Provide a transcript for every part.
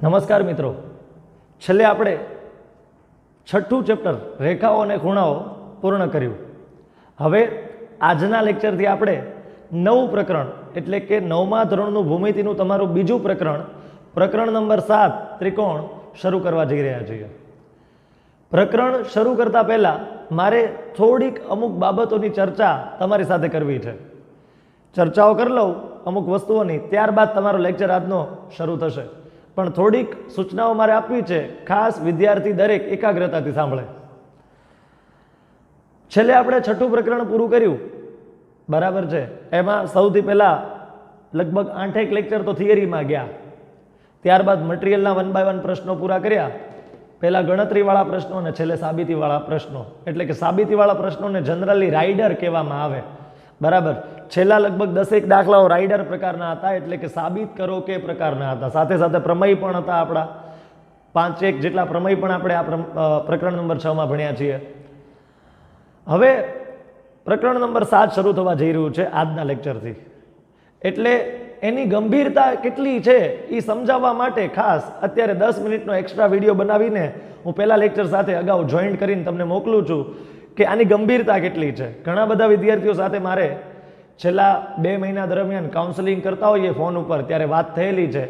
નમસ્કાર મિત્રો, છેલ્લે આપણે છઠ્ઠું ચેપ્ટર રેખાઓ અને ખૂણાઓ પૂર્ણ કર્યું. હવે આજના લેક્ચરથી આપણે નવું પ્રકરણ એટલે કે 9મા ધોરણનું ભૂમિતિનું તમારું બીજું પ્રકરણ નંબર 7 ત્રિકોણ શરૂ કરવા જઈ રહ્યા છીએ. પ્રકરણ શરૂ કરતા પહેલા મારે થોડીક અમુક બાબતોની ચર્ચા તમારી સાથે કરવી છે. ચર્ચાઓ કરી લઉં અમુક વસ્તુઓની, ત્યારબાદ તમારો લેક્ચર આજનો શરૂ થશે. પણ થોડીક સૂચનાઓ મારે આપવી છે, ખાસ વિદ્યાર્થી દરેક એકાગ્રતાથી સાંભળે. છેલ્લે આપણે છઠ્ઠું પ્રકરણ પૂરું કર્યું, બરાબર છે. એમાં સૌથી પહેલા લગભગ 8 લેક્ચર તો થિયરીમાં ગયા, ત્યારબાદ મટીરિયલના 1 બાય 1 પ્રશ્નો પૂરા કર્યા. પહેલા ગણતરીવાળા પ્રશ્નો અને છેલ્લે સાબિતીવાળા પ્રશ્નો, એટલે કે સાબિતીવાળા પ્રશ્નોને જનરલી રાઇડર કહેવામાં આવે, બરાબર. છેલ્લા લગભગ 10 દાખલાઓ રાઇડર પ્રકારના હતા, એટલે કે સાબિત કરો કે પ્રકારના હતા. સાથે સાથે પ્રમેય પણ હતા, આપણા 5 જેટલા પ્રમેય પણ આપણે આ પ્રકરણ નંબર 6માં ભણ્યા છીએ. હવે પ્રકરણ નંબર 7 શરૂ થવા જઈ રહ્યું છે આજના લેક્ચરથી. એટલે એની ગંભીરતા કેટલી છે એ સમજાવવા માટે ખાસ અત્યારે 10 મિનિટનો એક્સ્ટ્રા વિડીયો બનાવીને હું પહેલા લેક્ચર સાથે અગાઉ જોઈન્ટ કરીને તમને મોકલું છું કે આની ગંભીરતા કેટલી છે. ઘણા બધા વિદ્યાર્થીઓ સાથે મારે છેલ્લા 2 મહિના દરમિયાન કાઉન્સેલિંગ કરતા હોઈએ ફોન ઉપર, ત્યારે વાત થયેલી છે,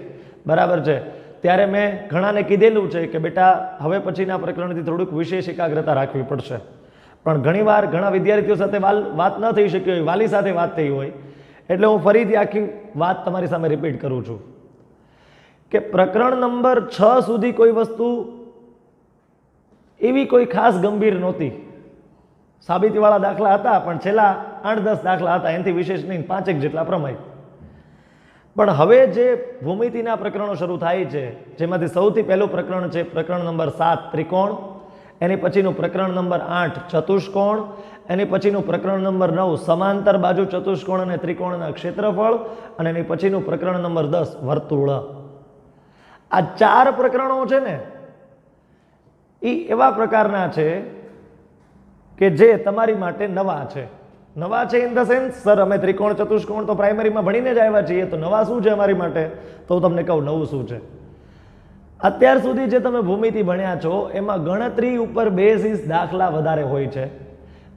બરાબર છે. ત્યારે મેં ઘણાને કીધેલું છે કે બેટા હવે પછીના પ્રકરણથી થોડુંક વિશેષ એકાગ્રતા રાખવી પડશે. પણ ઘણીવાર ઘણા વિદ્યાર્થીઓ સાથે વાત ન થઈ શકી હોય, વાલી સાથે વાત થઈ હોય, એટલે હું ફરીથી આખી વાત તમારી સામે રિપીટ કરું છું કે પ્રકરણ નંબર 6 સુધી કોઈ વસ્તુ એવી કોઈ ખાસ ગંભીર નહોતી. સાબિતીવાળા દાખલા હતા, પણ છેલ્લા 8-10 દાખલા હતા, એનાથી વિશેષ નહીં, 5 જેટલા પ્રમેય. પણ હવે જે ભૂમિતિના પ્રકરણો શરૂ થાય છે, જેમાંથી સૌથી પહેલું પ્રકરણ છે પ્રકરણ નંબર 7 ત્રિકોણ, એની પછીનું પ્રકરણ નંબર 8 ચતુષ્કોણ, એની પછીનું પ્રકરણ નંબર 9 સમાંતર બાજુ ચતુષ્કોણ અને ત્રિકોણના ક્ષેત્રફળ, અને એની પછીનું પ્રકરણ નંબર 10 વર્તુળ. આ 4 પ્રકરણો છે ને એ એવા પ્રકારના છે કે જે તમારી માટે નવા છે. નવા છે ઇન ધ સેન્સ, સર અમે ત્રિકોણ ચતુષ્કોણ તો પ્રાઇમરીમાં ભણીને જ આવ્યા છીએ, તો નવા શું છે અમારી માટે? તો હું તમને કહું નવું શું છે. અત્યાર સુધી જે તમે ભૂમિતિ ભણ્યા છો એમાં ગણતરી ઉપર બેઝિસ દાખલા વધારે હોય છે,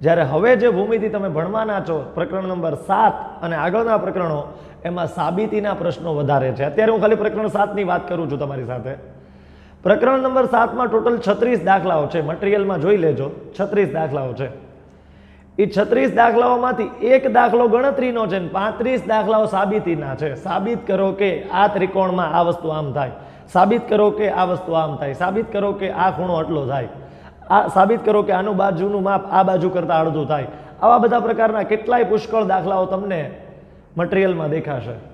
જ્યારે હવે જે ભૂમિતિ તમે ભણવાના છો પ્રકરણ નંબર 7 અને આગળના પ્રકરણો, એમાં સાબિતીના પ્રશ્નો વધારે છે. અત્યારે હું ખાલી પ્રકરણ 7ની વાત કરું છું તમારી સાથે. પ્રકરણ નંબર 7માં ટોટલ 36 દાખલાઓ છે, મટીરિયલમાં જોઈ લેજો, 36 દાખલાઓ છે. એ 36 દાખલાઓમાંથી એક દાખલો ગણતરીનો છે, 35 દાખલાઓ સાબિતીના છે. સાબિત કરો કે આ ત્રિકોણમાં આ વસ્તુ આમ થાય, સાબિત કરો કે આ વસ્તુ આમ થાય, સાબિત કરો કે આ ખૂણો આટલો થાય, આ સાબિત કરો કે આનું બાજુનું માપ આ બાજુ કરતાં અડધું થાય. આવા બધા પ્રકારના કેટલાય પુષ્કળ દાખલાઓ તમને મટીરિયલમાં દેખાશે.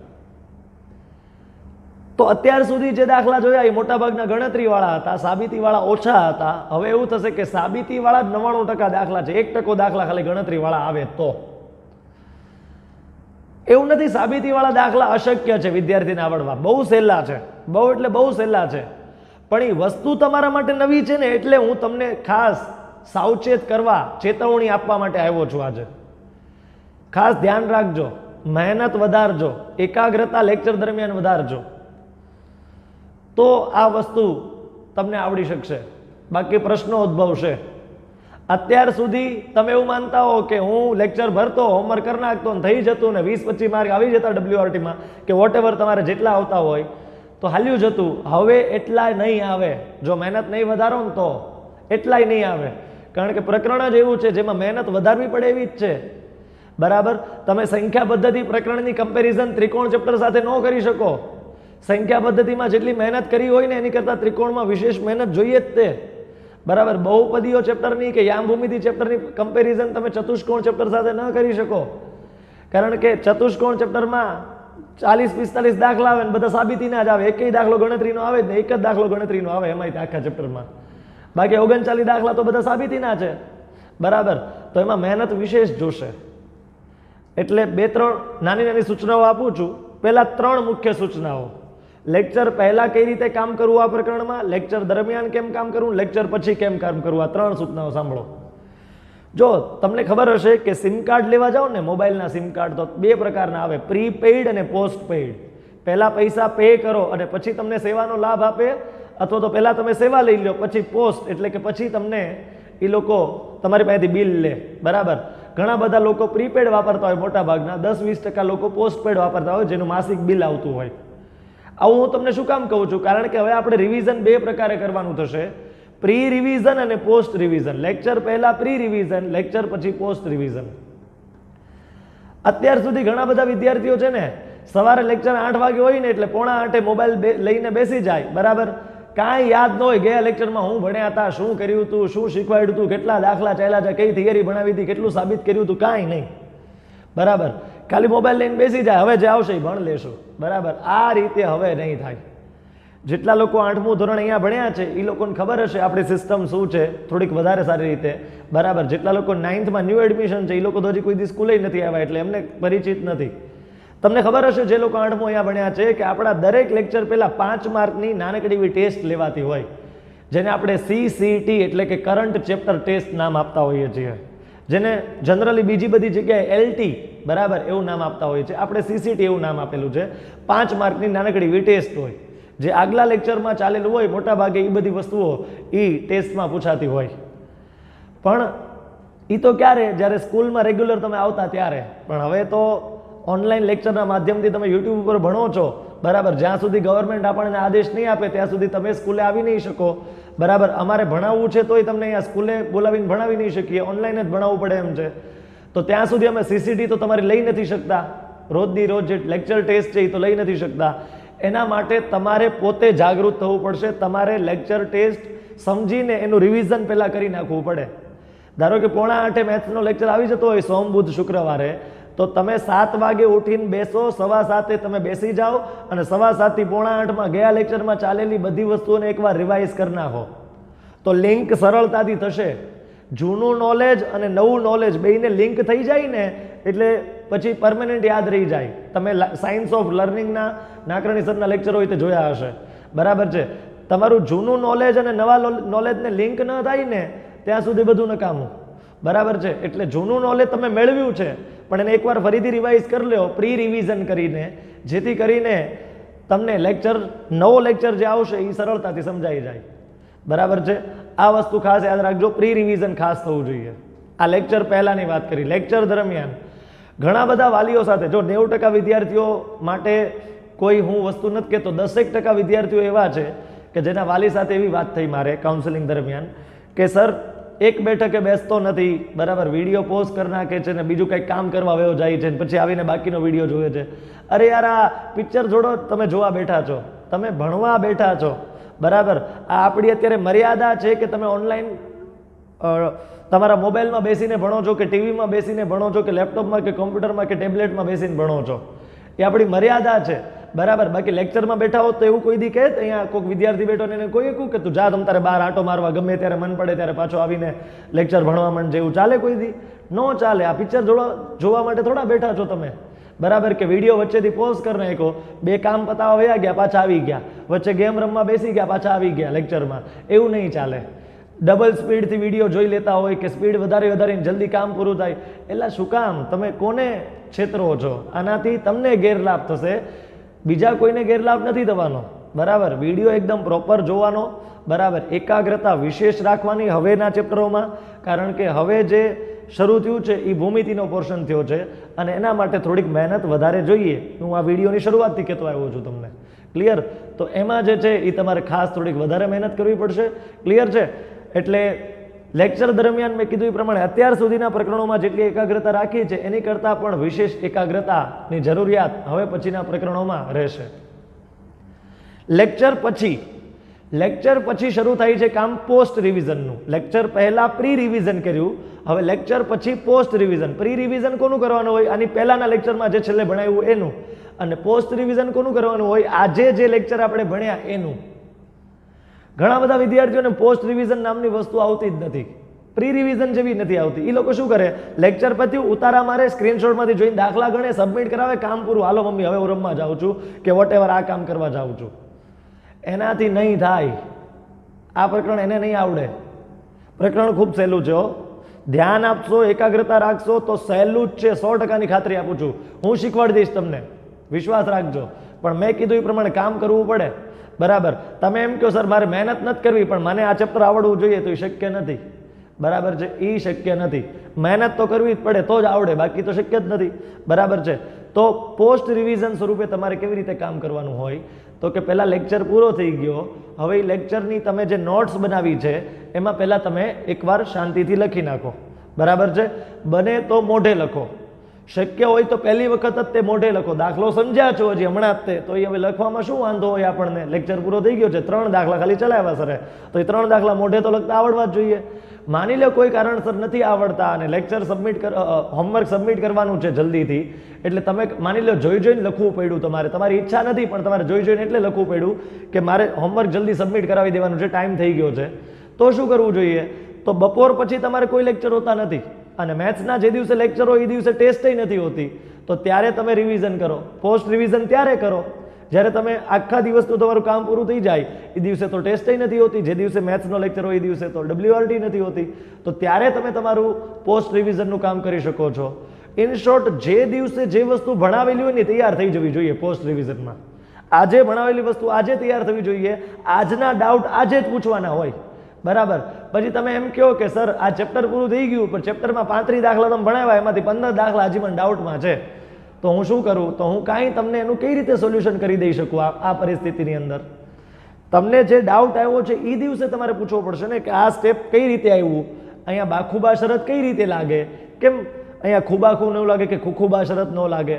તો અત્યાર સુધી જે દાખલા જોયા એ મોટાભાગના ગણતરીવાળા હતા, સાબિતીવાળા ઓછા હતા. હવે એવું થશે કે સાબિતીવાળા જ 99% દાખલા છે, 1% દાખલા ખાલી ગણતરીવાળા આવે તો. એવું નથી સાબિતીવાળા દાખલા અશક્ય છે વિદ્યાર્થીને આવડવા, બહુ સહેલા છે, બહુ એટલે બહુ સહેલા છે. પણ એ વસ્તુ તમારા માટે નવી છે ને, એટલે હું તમને ખાસ સાવચેત કરવા, ચેતવણી આપવા માટે આવ્યો છું આજે. ખાસ ધ્યાન રાખજો, મહેનત વધારજો, એકાગ્રતા લેક્ચર દરમિયાન વધારજો, તો આ વસ્તુ તમને આવડી શકશે. બાકી પ્રશ્નો ઉદ્ભવશે. અત્યાર સુધી તમે એવું માનતા હો કે હું લેક્ચર ભરતો, હોમવર્ક કરી નાખતો ને થઈ જતું ને 20-25 માર્ક આવી જતા WRTમાં, કે વોટેવર તમારે જેટલા આવતા હોય તો હાલ્યું જતું. હવે એટલા નહીં આવે. જો મહેનત નહીં વધારો ને તો એટલાય નહીં આવે. કારણ કે પ્રકરણ જ એવું છે જેમાં મહેનત વધારવી પડે એવી જ છે, બરાબર. તમે સંખ્યા પદ્ધતિ પ્રકરણની કમ્પેરિઝન ત્રિકોણ ચેપ્ટર સાથે ન કરી શકો. સંખ્યા પદ્ધતિમાં જેટલી મહેનત કરી હોય ને એની કરતાં ત્રિકોણમાં વિશેષ મહેનત જોઈએ જ તે, બરાબર. બહુપદીઓ ચેપ્ટરની કે યામ ભૂમિતિ ચેપ્ટરની કમ્પેરિઝન તમે ચતુષ્કોણ ચેપ્ટર સાથે ન કરી શકો. કારણ કે ચતુષ્કોણ ચેપ્ટરમાં 40-45 દાખલા આવે ને બધા સાબિતીના જ આવે, એકેય દાખલો ગણતરીનો આવે જ ને, એક જ દાખલો ગણતરીનો આવે એમાં આખા ચેપ્ટરમાં. બાકી 39 દાખલા તો બધા સાબિતીના છે, બરાબર. તો એમાં મહેનત વિશેષ જોશે. એટલે 2-3 નાની સૂચનાઓ આપું છું. પહેલા 3 મુખ્ય સૂચનાઓ. લેક્ચર પહેલા કઈ રીતે કામ કરવું આ પ્રકરણમાં, લેક્ચર દરમિયાન કેમ કામ કરવું, લેક્ચર પછી કેમ કામ કરવું, આ 3 સૂચનાઓ સાંભળો. જો તમને ખબર હશે કે સિમ કાર્ડ લેવા જાઓ ને, મોબાઈલના સિમ કાર્ડ તો 2 પ્રકારના આવે, પ્રીપેઇડ અને પોસ્ટપેઇડ. પહેલાં પૈસા પે કરો અને પછી તમને સેવાનો લાભ આપે, અથવા તો પહેલાં તમે સેવા લઈ લો પછી પોસ્ટ એટલે કે પછી તમને એ લોકો તમારી પાસેથી બિલ લે. બરાબર. ઘણા બધા લોકો પ્રીપેડ વાપરતા હોય, મોટા ભાગના 10-20% લોકો પોસ્ટપેડ વાપરતા હોય જેનું માસિક બિલ આવતું હોય. આવું હું તમને શું કામ કહું છું? કારણ કે હવે આપણે રિવિઝન બે પ્રકારે કરવાનું થશે, પ્રી રિવિઝન અને પોસ્ટ રિવિઝન. લેક્ચર પહેલા પ્રી રિવિઝન, લેક્ચર પછી પોસ્ટ રિવિઝન. અત્યાર સુધી ઘણા બધા વિદ્યાર્થીઓ છે ને સવારે લેક્ચર 8 વાગે હોય ને એટલે 7:45 મોબાઈલ લઈને બેસી જાય. બરાબર. કાંઈ યાદ ન હોય ગયા લેક્ચરમાં હું ભણ્યા હતા, શું કર્યું હતું, શું શીખવાડ્યું હતું, કેટલા દાખલા ચાલ્યા છે, કઈ થિયરી ભણાવી હતી, કેટલું સાબિત કર્યું હતું, કાંઈ નહીં. બરાબર. ખાલી મોબાઈલ લઈને બેસી જાય, હવે જે આવશે એ ભણ લેશું. બરાબર. આ રીતે હવે નહીં થાય. જેટલા લોકો 8મું ધોરણ અહીંયા ભણ્યા છે એ લોકોને ખબર હશે આપણી સિસ્ટમ શું છે થોડીક વધારે સારી રીતે. બરાબર. જેટલા લોકો 9thમાં ન્યૂ એડમિશન છે એ લોકો તો હજી કોઈ દી સ્કૂલે નથી આવ્યા એટલે એમને પરિચિત નથી. તમને ખબર હશે જે લોકો 8મું અહીંયા ભણ્યા છે કે આપણા દરેક લેક્ચર પહેલાં 5 માર્કની નાનકડી એવી ટેસ્ટ લેવાતી હોય જેને આપણે CCT એટલે કે કરંટ ચેપ્ટર ટેસ્ટ નામ આપતા હોઈએ છીએ, જેને જનરલી બીજી બધી જગ્યાએ LT બરાબર એવું નામ આપતા હોઈએ છીએ. આપણે CCT એવું નામ આપેલું છે. 5 માર્કની નાનકડી એવી ટેસ્ટ હોય જે આગલા લેક્ચરમાં ચાલેલું હોય, મોટા ભાગે એ બધી વસ્તુઓ એ ટેસ્ટમાં પૂછાતી હોય. પણ એ તો ક્યારે? જ્યારે સ્કૂલમાં રેગ્યુલર તમે આવતા ત્યારે. પણ હવે તો ઓનલાઈન લેક્ચરના માધ્યમથી તમે યુટ્યુબ ઉપર ભણો છો. બરાબર. જ્યાં સુધી ગવર્મેન્ટ આપણને આદેશ નહીં આપે ત્યાં સુધી તમે સ્કૂલે આવી નહીં શકો. બરાબર. અમારે ભણાવવું છે તોય તમને અહીંયા સ્કૂલે બોલાવીને ભણાવી નહીં શકીએ, ઓનલાઈન જ ભણાવવું પડે એમ છે. તો ત્યાં સુધી અમે CCT તો તમારે લઈ નથી શકતા, રોજની રોજ જે લેક્ચર ટેસ્ટ છે એ તો લઈ નથી શકતા. એના માટે તમારે પોતે જાગૃત થવું પડશે. તમારે લેક્ચર ટેસ્ટ સમજીને એનું રિવિઝન પહેલાં કરી નાખવું પડે. ધારો કે 7:45 મેથ્સનો લેક્ચર આવી જતો હોય સોમ બુધ શુક્રવારે, તો તમે 7 વાગે ઉઠીને બેસો, 7:15 તમે બેસી જાઓ અને 7:15 થી 7:45 ગયા લેક્ચરમાં ચાલેલી બધી વસ્તુઓને એકવાર રિવાઇઝ કરી નાખો તો લિંક સરળતાથી થશે. જૂનું નોલેજ અને નવું નોલેજ બેયને લિંક થઈ જાય ને એટલે પછી પરમેનન્ટ યાદ રહી જાય. તમે સાયન્સ ઓફ લર્નિંગના નાકરાણી સરના લેક્ચર હોય તે જોયા હશે. બરાબર છે. તમારું જૂનું નોલેજ અને નવા નોલેજને લિંક ન થાય ને ત્યાં સુધી બધું નકામું. બરાબર છે. એટલે જૂનું નોલેજ તમે મેળવ્યું છે પણ એને એકવાર ફરીથી રિવાઇઝ કરી લો પ્રી રિવિઝન કરીને, જેથી કરીને તમને લેક્ચર નવો લેક્ચર જે આવશે એ સરળતાથી સમજાઈ જાય. બરાબર છે. આ વસ્તુ ખાસ યાદ રાખજો, પ્રી રિવિઝન ખાસ થવું જોઈએ. આ લેક્ચર પહેલાંની વાત કરી. લેક્ચર દરમિયાન ઘણા બધા વાલીઓ સાથે, જો 90% વિદ્યાર્થીઓ માટે કોઈ હું વસ્તુ નથી કહેતો, 10% વિદ્યાર્થીઓ એવા છે કે જેના વાલી સાથે એવી વાત થઈ મારે કાઉન્સેલિંગ દરમિયાન કે સર એક બેઠકે બેસતો નથી, બરાબર, વિડીયો પોઝ કરી નાખે છે ને બીજું કંઈક કામ કરવા વયો જાય છે, પછી આવીને બાકીનો વિડીયો જોવે છે. અરે યાર, આ પિક્ચર જોડો, તમે જોવા બેઠા છો, તમે ભણવા બેઠા છો. બરાબર. આ આપણી અત્યારે મર્યાદા છે કે તમે ઓનલાઈન તમારા મોબાઈલમાં બેસીને ભણો છો કે ટીવીમાં બેસીને ભણો છો કે લેપટોપમાં કે કોમ્પ્યુટરમાં કે ટેબ્લેટમાં બેસીને ભણો છો, એ આપણી મર્યાદા છે. બરાબર. બાકી લેક્ચરમાં બેઠા હોત તો એવું કોઈ દી કહે અહીંયા કોઈક વિદ્યાર્થી બેઠો ને એને કોઈ કહું કે તું જા તમ તારે બહાર આટો મારવા, ગમે ત્યારે મન પડે ત્યારે પાછો આવીને લેક્ચર ભણવા માંડ, જેવું ચાલે કોઈ દી? ન ચાલે. આ પિક્ચર જોવા માટે થોડા બેઠા છો તમે. બરાબર. કે વિડીયો વચ્ચેથી પોઝ કરી નાખો, 2 કામ પતાવવા વયા ગયા, પાછા આવી ગયા, વચ્ચે ગેમ રમવા બેસી ગયા, પાછા આવી ગયા લેક્ચરમાં. એવું નહીં ચાલે. ડબલ સ્પીડથી વિડીયો જોઈ લેતા હોય કે સ્પીડ વધારીને જલ્દી કામ પૂરું થાય. એટલે શું કામ? તમે કોને છેતરો છો? આનાથી તમને ગેરલાભ થશે, બીજા કોઈને ગેરલાભ નથી થવાનો. બરાબર. વિડીયો એકદમ પ્રોપર જોવાનો. બરાબર. એકાગ્રતા વિશેષ રાખવાની હવેના ચેપ્ટરોમાં, કારણ કે હવે જે શરૂ થયું છે એ ભૂમિતિનો પોર્શન થયો છે અને એના માટે થોડીક મહેનત વધારે જોઈએ. હું આ વિડીયોની શરૂઆતથી કહેતો આવ્યો છું તમને. ક્લિયર? તો એમાં જે છે એ તમારે ખાસ થોડીક વધારે મહેનત કરવી પડશે. ક્લિયર છે? એટલે લેક્ચર દરમિયાન મેં કીધું એ પ્રમાણે અત્યાર સુધીના પ્રકરણોમાં જેટલી એકાગ્રતા રાખી છે એની કરતાં પણ વિશેષ એકાગ્રતાની જરૂરિયાત હવે પછીના પ્રકરણોમાં રહેશે. લેક્ચર પછી શરૂ થાય છે કામ પોસ્ટ રિવિઝનનું. લેક્ચર પહેલા પ્રી રિવિઝન કર્યું, હવે લેક્ચર પછી પોસ્ટ રિવિઝન. પ્રી રિવિઝન કોનું કરવાનું હોય? આની પહેલાના લેક્ચરમાં જે છેલ્લે ભણાવ્યું એનું. અને પોસ્ટ રિવિઝન કોનું કરવાનું હોય? આજે જે લેક્ચર આપણે ભણ્યા એનું. ઘણા બધા વિદ્યાર્થીઓને પોસ્ટ રિવિઝન નામની વસ્તુ આવતી જ નથી, પ્રી રિવિઝન જેવી નથી આવતી. એ લોકો શું કરે? લેક્ચર પત્યું, ઉતારા મારે, સ્ક્રીનશોટમાંથી જોઈને દાખલા ગણે, સબમિટ કરાવે, કામ પૂરું, હાલો મમ્મી હવે હું રમવા જાઉં છું કે વોટેવર આ કામ કરવા જાઉં છું. એનાથી નહીં થાય. આ પ્રકરણ એને નહીં આવડે. પ્રકરણ ખૂબ સહેલું છે. ધ્યાન આપશો, એકાગ્રતા રાખશો તો સહેલું જ છે. 100%ની ખાતરી આપું છું. હું શીખવાડી દઈશ તમને, વિશ્વાસ રાખજો. પણ મેં કીધું એ પ્રમાણે કામ કરવું પડે. બરાબર. તમે એમ કહો સર મારે મહેનત નથી કરવી પણ મને આ ચેપ્ટર આવડવું જોઈએ, તો એ શક્ય નથી. બરાબર છે, એ શક્ય નથી. મહેનત તો કરવી જ પડે તો જ આવડે, બાકી તો શક્ય જ નથી. બરાબર છે. તો પોસ્ટ રિવિઝન સ્વરૂપે તમારે કેવી રીતે કામ કરવાનું હોય તો કે પહેલાં લેક્ચર પૂરો થઈ ગયો, હવે એ લેક્ચરની તમે જે નોટ્સ બનાવી છે એમાં પહેલાં તમે એકવાર શાંતિથી લખી નાખો. બરાબર છે. બને તો મોઢે લખો, શક્ય હોય તો પહેલી વખત જ તે મોઢે લખો. દાખલો સમજ્યા છો હજી હમણાં જ તે, તો એ હવે લખવામાં શું વાંધો હોય આપણને? લેક્ચર પૂરો થઈ ગયો છે, 3 દાખલા ખાલી ચલાવ્યા સરે, તો એ 3 દાખલા મોઢે તો લખતા આવડવા જ જોઈએ. માની લો કોઈ કારણસર નથી આવડતા અને લેક્ચર હોમવર્ક સબમિટ કરવાનું છે જલ્દીથી, એટલે તમે માની લો જોઈને લખવું પડ્યું, તમારી ઈચ્છા નથી પણ તમારે જોઈને એટલે લખવું પડ્યું કે મારે હોમવર્ક જલ્દી સબમિટ કરાવી દેવાનું છે, ટાઈમ થઈ ગયો છે. તો શું કરવું જોઈએ? તો બપોર પછી તમારે કોઈ લેક્ચર હોતા નથી અને મેથ્સના જે દિવસે લેક્ચર હોય એ દિવસે ટેસ્ટ નથી હોતી, તો ત્યારે તમે રિવિઝન કરો. પોસ્ટ રિવિઝન ત્યારે કરો જ્યારે તમે આખા દિવસનું તમારું કામ પૂરું થઈ જાય. એ દિવસે તો ટેસ્ટ નથી હોતી, જે દિવસે મેથ્સનો લેક્ચર હોય એ દિવસે તો WRT નથી હોતી, તો ત્યારે તમે તમારું પોસ્ટ રિવિઝનનું કામ કરી શકો છો. ઇન શોર્ટ, જે દિવસે જે વસ્તુ ભણાવેલી હોય ને તૈયાર થઈ જવી જોઈએ પોસ્ટ રિવિઝનમાં. આજે ભણાવેલી વસ્તુ આજે તૈયાર થવી જોઈએ, આજના ડાઉટ આજે જ પૂછવાના હોય. બરાબર. પછી તમે એમ કહો કે સર આ ચેપ્ટર પૂરું થઈ ગયું પણ ચેપ્ટરમાં 35 દાખલા તમે ભણાવ્યા, એમાંથી 15 દાખલા હજી મને ડાઉટમાં છે, તો હું શું કરું? તો હું કાંઈ તમને એનું કઈ રીતે સોલ્યુશન કરી દઈ શકું આ પરિસ્થિતિની અંદર? તમને જે ડાઉટ આવ્યો છે એ દિવસે તમારે પૂછવો પડશે ને કે આ સ્ટેપ કઈ રીતે આવ્યું, અહીંયા બાખુબા શરત કઈ રીતે લાગે, કેમ અહીંયા ખૂબાખું ન લાગે કે ખુખુબા શરત ન લાગે.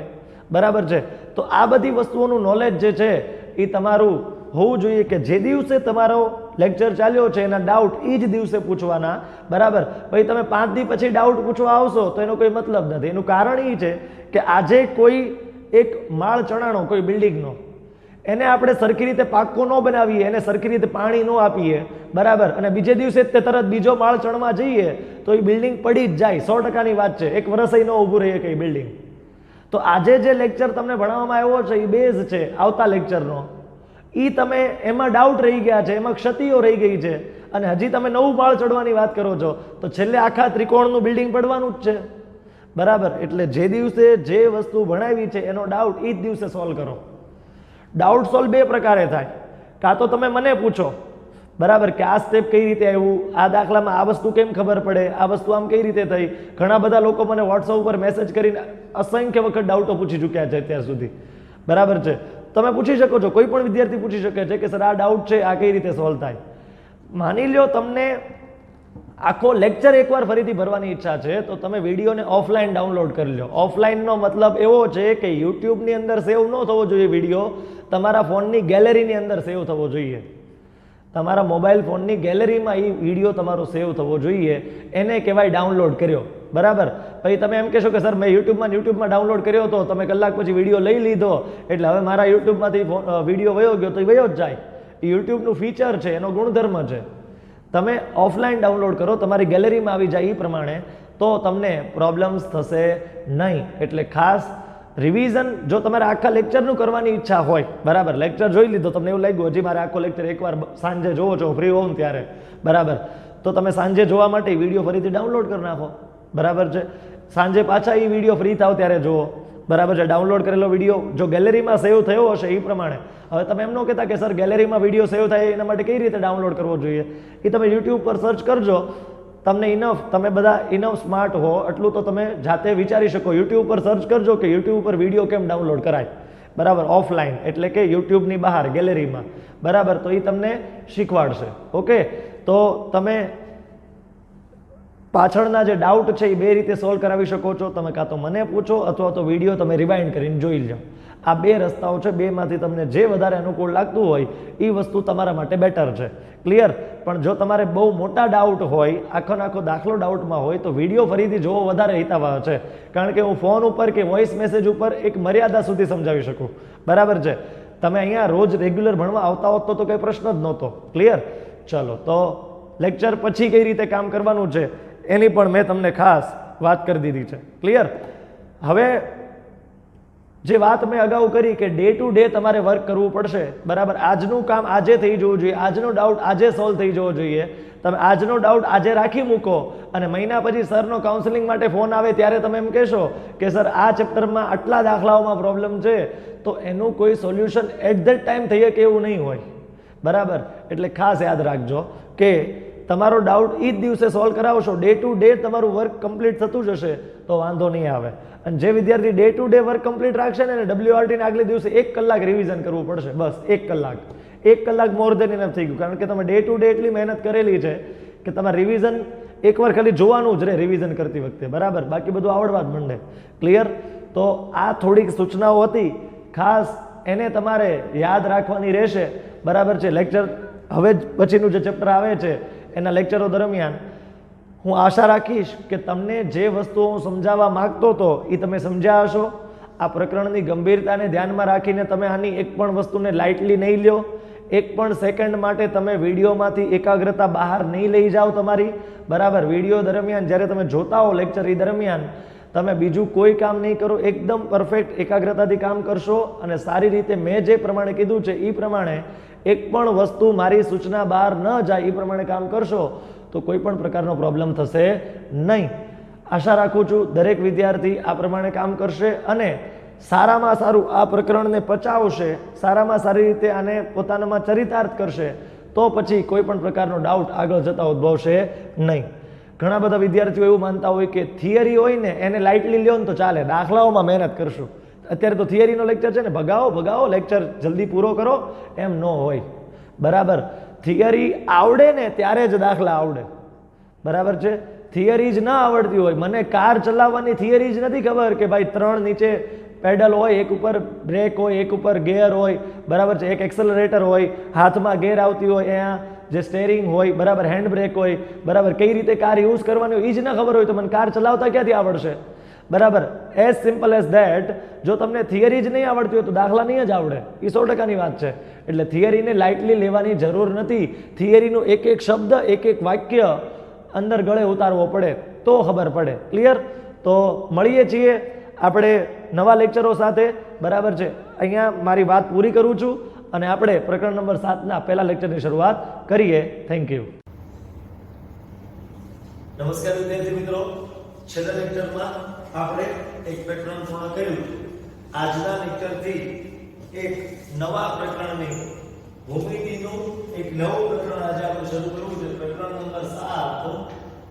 બરાબર છે. તો આ બધી વસ્તુઓનું નોલેજ જે છે એ તમારું હોવું જોઈએ કે જે દિવસે તમારો લેક્ચર ચાલ્યો છે એના ડાઉટ એ જ દિવસે પૂછવાના. બરાબર. પછી તમે 5 દી પછી ડાઉટ પૂછવા આવશો તો એનો કોઈ મતલબ નથી. એનું કારણ એ છે કે આજે કોઈ એક માળ ચણાણો કોઈ બિલ્ડિંગનો, એને આપણે સરખી રીતે પાક્કો ન બનાવીએ, એને સરખી રીતે પાણી ન આપીએ, બરાબર, અને બીજે દિવસે તે તરત બીજો માળ ચણવા જઈએ તો એ બિલ્ડિંગ પડી જ જાય. 100%ની વાત છે. 1 વર્ષ ન ઊભું રહીએ કે બિલ્ડિંગ. તો આજે જે લેક્ચર તમને ભણાવવામાં આવ્યો છે એ બેઝ છે આવતા લેક્ચરનો, એ તમે એમાં ડાઉટ રહી ગયા છે, એમાં ક્ષતિઓ રહી ગઈ છે અને હજી તમે નવું માળ ચડવાની વાત કરો છો, તો છેલ્લે આખા ત્રિકોણનું બિલ્ડિંગ પડવાનું જ છે. બરાબર. એટલે જે દિવસે જે વસ્તુ ભણાવી છે એનો ડાઉટ એ જ દિવસે સોલ્વ કરો. ડાઉટ સોલ્વ 2 પ્રકારે થાય. કાં તો તમે મને પૂછો, બરાબર, કે આ સ્ટેપ કઈ રીતે આવ્યું, આ દાખલામાં આ વસ્તુ કેમ ખબર પડે, આ વસ્તુ આમ કઈ રીતે થઈ. ઘણા બધા લોકો મને વોટ્સઅપ ઉપર મેસેજ કરીને અસંખ્ય વખત ડાઉટો પૂછી ચૂક્યા છે અત્યાર સુધી. બરાબર છે. તમે પૂછી શકો છો, કોઈ પણ વિદ્યાર્થી પૂછી શકે છે કે સર આ ડાઉટ છે, આ કઈ રીતે સોલ્વ થાય. માની લો તમને આખો લેક્ચર એકવાર ફરીથી ભરવાની ઈચ્છા છે તો તમે વિડીયોને ઓફલાઈન ડાઉનલોડ કરી લો. ઓફલાઈનનો મતલબ એવો છે કે યુટ્યુબની અંદર સેવ ન થવો જોઈએ વિડીયો, તમારા ફોનની ગેલેરીની અંદર સેવ થવો જોઈએ. તમારા મોબાઈલ ફોનની ગેલેરીમાં એ વિડીયો તમારો સેવ થવો જોઈએ, એને કહેવાય ડાઉનલોડ કર્યો. બરાબર. પછી તમે એમ કહેશો કે સર મેં યુટ્યુબમાં ડાઉનલોડ કર્યો હતો, તમે કલાક પછી વિડીયો લઈ લીધો એટલે હવે મારા યુટ્યુબમાંથી વિડીયો વયો ગયો, તો એ વયો જ જાય. એ યુટ્યુબનું ફીચર છે, એનો ગુણધર્મ છે. તમે ઓફલાઈન ડાઉનલોડ કરો, તમારી ગેલેરીમાં આવી જાય એ પ્રમાણે, તો તમને પ્રોબ્લેમ્સ થશે નહીં. એટલે ખાસ રિવિઝન જો તમારે આખા લેક્ચરનું કરવાની ઈચ્છા હોય, બરાબર, લેક્ચર જોઈ લીધો, તમને એવું લાગ્યું હજી મારે આખો લેક્ચર એકવાર સાંજે જોવો છો ફ્રી હોવ ત્યારે, બરાબર, તો તમે સાંજે જોવા માટે વિડીયો ફરીથી ડાઉનલોડ કરી નાખો. બરાબર છે. સાંજે પાછા એ વિડીયો ફ્રી થાવ ત્યારે જુઓ. બરાબર છે. ડાઉનલોડ કરેલો વિડીયો જો ગેલેરીમાં સેવ થયો હશે એ પ્રમાણે. હવે તમે એમ ન કહેતા કે સર ગેલેરીમાં વિડીયો સેવ થાય એના માટે કઈ રીતે ડાઉનલોડ કરવો જોઈએ, એ તમે યુટ્યુબ પર સર્ચ કરજો. તમને તમે બધા ઇનફ સ્માર્ટ હો એટલું તો તમે જાતે વિચારી શકો. યુટ્યુબ પર સર્ચ કરજો કે યુટ્યુબ પર વિડીયો કેમ ડાઉનલોડ કરાય. બરાબર. ઓફલાઈન એટલે કે યુટ્યુબની બહાર ગેલેરીમાં. બરાબર. તો એ તમને શીખવાડશે. ઓકે. તો તમે પાછળના જે ડાઉટ છે એ 2 રીતે સોલ્વ કરાવી શકો છો. તમે કાં તો મને પૂછો અથવા તો વિડીયો તમે રિવાઇન્ડ કરીને જોઈ લો. આ 2 રસ્તાઓ છે. 2માંથી તમને જે વધારે અનુકૂળ લાગતું હોય એ વસ્તુ તમારા માટે બેટર છે. ક્લિયર. પણ જો તમારે બહુ મોટા ડાઉટ હોય, આખો દાખલો ડાઉટમાં હોય, તો વિડીયો ફરીથી જોવો વધારે હિતાવહ છે. કારણ કે હું ફોન ઉપર કે વોઇસ મેસેજ ઉપર એક મર્યાદા સુધી સમજાવી શકું. બરાબર છે. તમે અહીંયા રોજ રેગ્યુલર ભણવા આવતા હોત તો કંઈ પ્રશ્ન જ નહોતો. ક્લિયર. ચલો, તો લેક્ચર પછી કઈ રીતે કામ કરવાનું છે એની પણ મેં તમને ખાસ વાત કરી દીધી છે. ક્લિયર. હવે જે વાત મેં અગાઉ કરી કે ડે ટુ ડે તમારે વર્ક કરવું પડશે, બરાબર. આજનું કામ આજે થઈ જવું જોઈએ, આજનો ડાઉટ આજે સોલ્વ થઈ જવો જોઈએ. તમે આજનો ડાઉટ આજે રાખી મૂકો અને મહિના પછી સરનો કાઉન્સેલિંગ માટે ફોન આવે ત્યારે તમે એમ કહેશો કે સર આ ચેપ્ટરમાં આટલા દાખલાઓમાં પ્રોબ્લેમ છે, તો એનું કોઈ સોલ્યુશન એટ ધેટ ટાઈમ થઈ શકે એવું નહીં હોય, બરાબર. એટલે ખાસ યાદ રાખજો કે તમારો ડાઉટ એ જ દિવસે સોલ્વ કરાવશો, ડે ટુ ડે તમારું વર્ક કમ્પ્લીટ થતું જશે તો વાંધો નહીં આવે. અને જે વિદ્યાર્થી day to day work complete રાખશે ને WRT આગલે દિવસે 1 કલાક રિવિઝન કરવું પડશે, બસ 1 કલાક. 1 કલાક મોર દેન ઇનફ થઈ ગયું, કારણ કે તમે ડે ટુ ડે એટલી મહેનત કરેલી છે કે તમારે રિવિઝન એકવાર ખાલી જોવાનું જ રહે રિવિઝન કરતી વખતે, બરાબર. બાકી બધું આવડવા જ માંડે. ક્લિયર? તો આ થોડીક સૂચનાઓ હતી, ખાસ એને તમારે યાદ રાખવાની રહેશે, બરાબર છે. લેક્ચર હવે જ પછીનું જે ચેપ્ટર આવે છે એના લેક્ચરો દરમિયાન હું આશા રાખીશ કે તમને જે વસ્તુઓ હું સમજાવવા માગતો હતો એ તમે સમજ્યા હશો. આ પ્રકરણની ગંભીરતાને ધ્યાનમાં રાખીને તમે આની એક પણ વસ્તુને લાઇટલી નહીં લ્યો. એક પણ સેકન્ડ માટે તમે વિડીયોમાંથી એકાગ્રતા બહાર નહીં લઈ જાઓ તમારી, બરાબર. વિડીયો દરમિયાન જ્યારે તમે જોતા હો લેક્ચર એ દરમિયાન તમે બીજું કોઈ કામ નહીં કરો, એકદમ પરફેક્ટ એકાગ્રતાથી કામ કરશો અને સારી રીતે મેં જે પ્રમાણે કીધું છે એ પ્રમાણે એક પણ વસ્તુ મારી સૂચના બહાર ન જાય એ પ્રમાણે કામ કરશો તો કોઈ પણ પ્રકારનો પ્રોબ્લેમ થશે નહીં. આશા રાખું છું દરેક વિદ્યાર્થી આ પ્રમાણે કામ કરશે અને સારામાં સારું આ પ્રકરણને પચાવશે, સારામાં સારી રીતે આને પોતાનામાં ચરિતાર્થ કરશે, તો પછી કોઈ પણ પ્રકારનો ડાઉટ આગળ જતા ઉદ્ભવશે નહીં. ઘણા બધા વિદ્યાર્થીઓ એવું માનતા હોય કે થિયરી હોય ને એને લાઇટલી લ્યો ને તો ચાલે, દાખલાઓમાં મહેનત કરશું. અત્યારે તો થિયરીનો લેક્ચર છે ને, ભગાવો લેક્ચર જલ્દી પૂરો કરો, એમ ન હોય, બરાબર. થિયરી આવડે ને ત્યારે જ દાખલા આવડે, બરાબર છે. થિયરી જ ના આવડતી હોય, મને કાર ચલાવવાની થિયરી જ નથી ખબર કે ભાઈ 3 નીચે પેડલ હોય, એક ઉપર બ્રેક હોય, એક ઉપર ગેર હોય, બરાબર છે, એક એક્સેલરેટર હોય, હાથમાં ગેર આવતી હોય, અહીંયા જે સ્ટેરિંગ હોય, બરાબર, હેન્ડ બ્રેક હોય, બરાબર, કઈ રીતે કાર યુઝ કરવાની હોય એ જ ના ખબર હોય તો મને કાર ચલાવતા ક્યાંથી આવડશે, બરાબર. As simple as that. જો તમને થિયરી જ નહીં આવડતી હોય તો દાખલા નહીં જ આવડે, એ 100%ની વાત છે. એટલે થિયરીને લાઇટલી લેવાની જરૂર નથી. થિયરીનું એક એક શબ્દ, એક એક વાક્ય અંદર ગળે ઉતારવો પડે તો ખબર પડે. ક્લિયર? તો મળીએ છીએ આપણે નવા લેક્ચરો સાથે, બરાબર છે. અહીંયા મારી વાત પૂરી કરું છું અને આપણે પ્રકરણ નંબર 7ના પહેલા લેક્ચરની શરૂઆત કરીએ. Thank you. નમસ્કાર વિદ્યાર્થી મિત્રો, છેલ્લા લેક્ચરમાં આપણે એક પ્રકરણ પૂર્ણ કર્યું. આજના લેક્ચરથી એક નવા પ્રકરણની ભૂમિતિનું એક નવું પ્રકરણ આજે આપણે શરૂ કરવું છે. પ્રકરણ નંબર 7,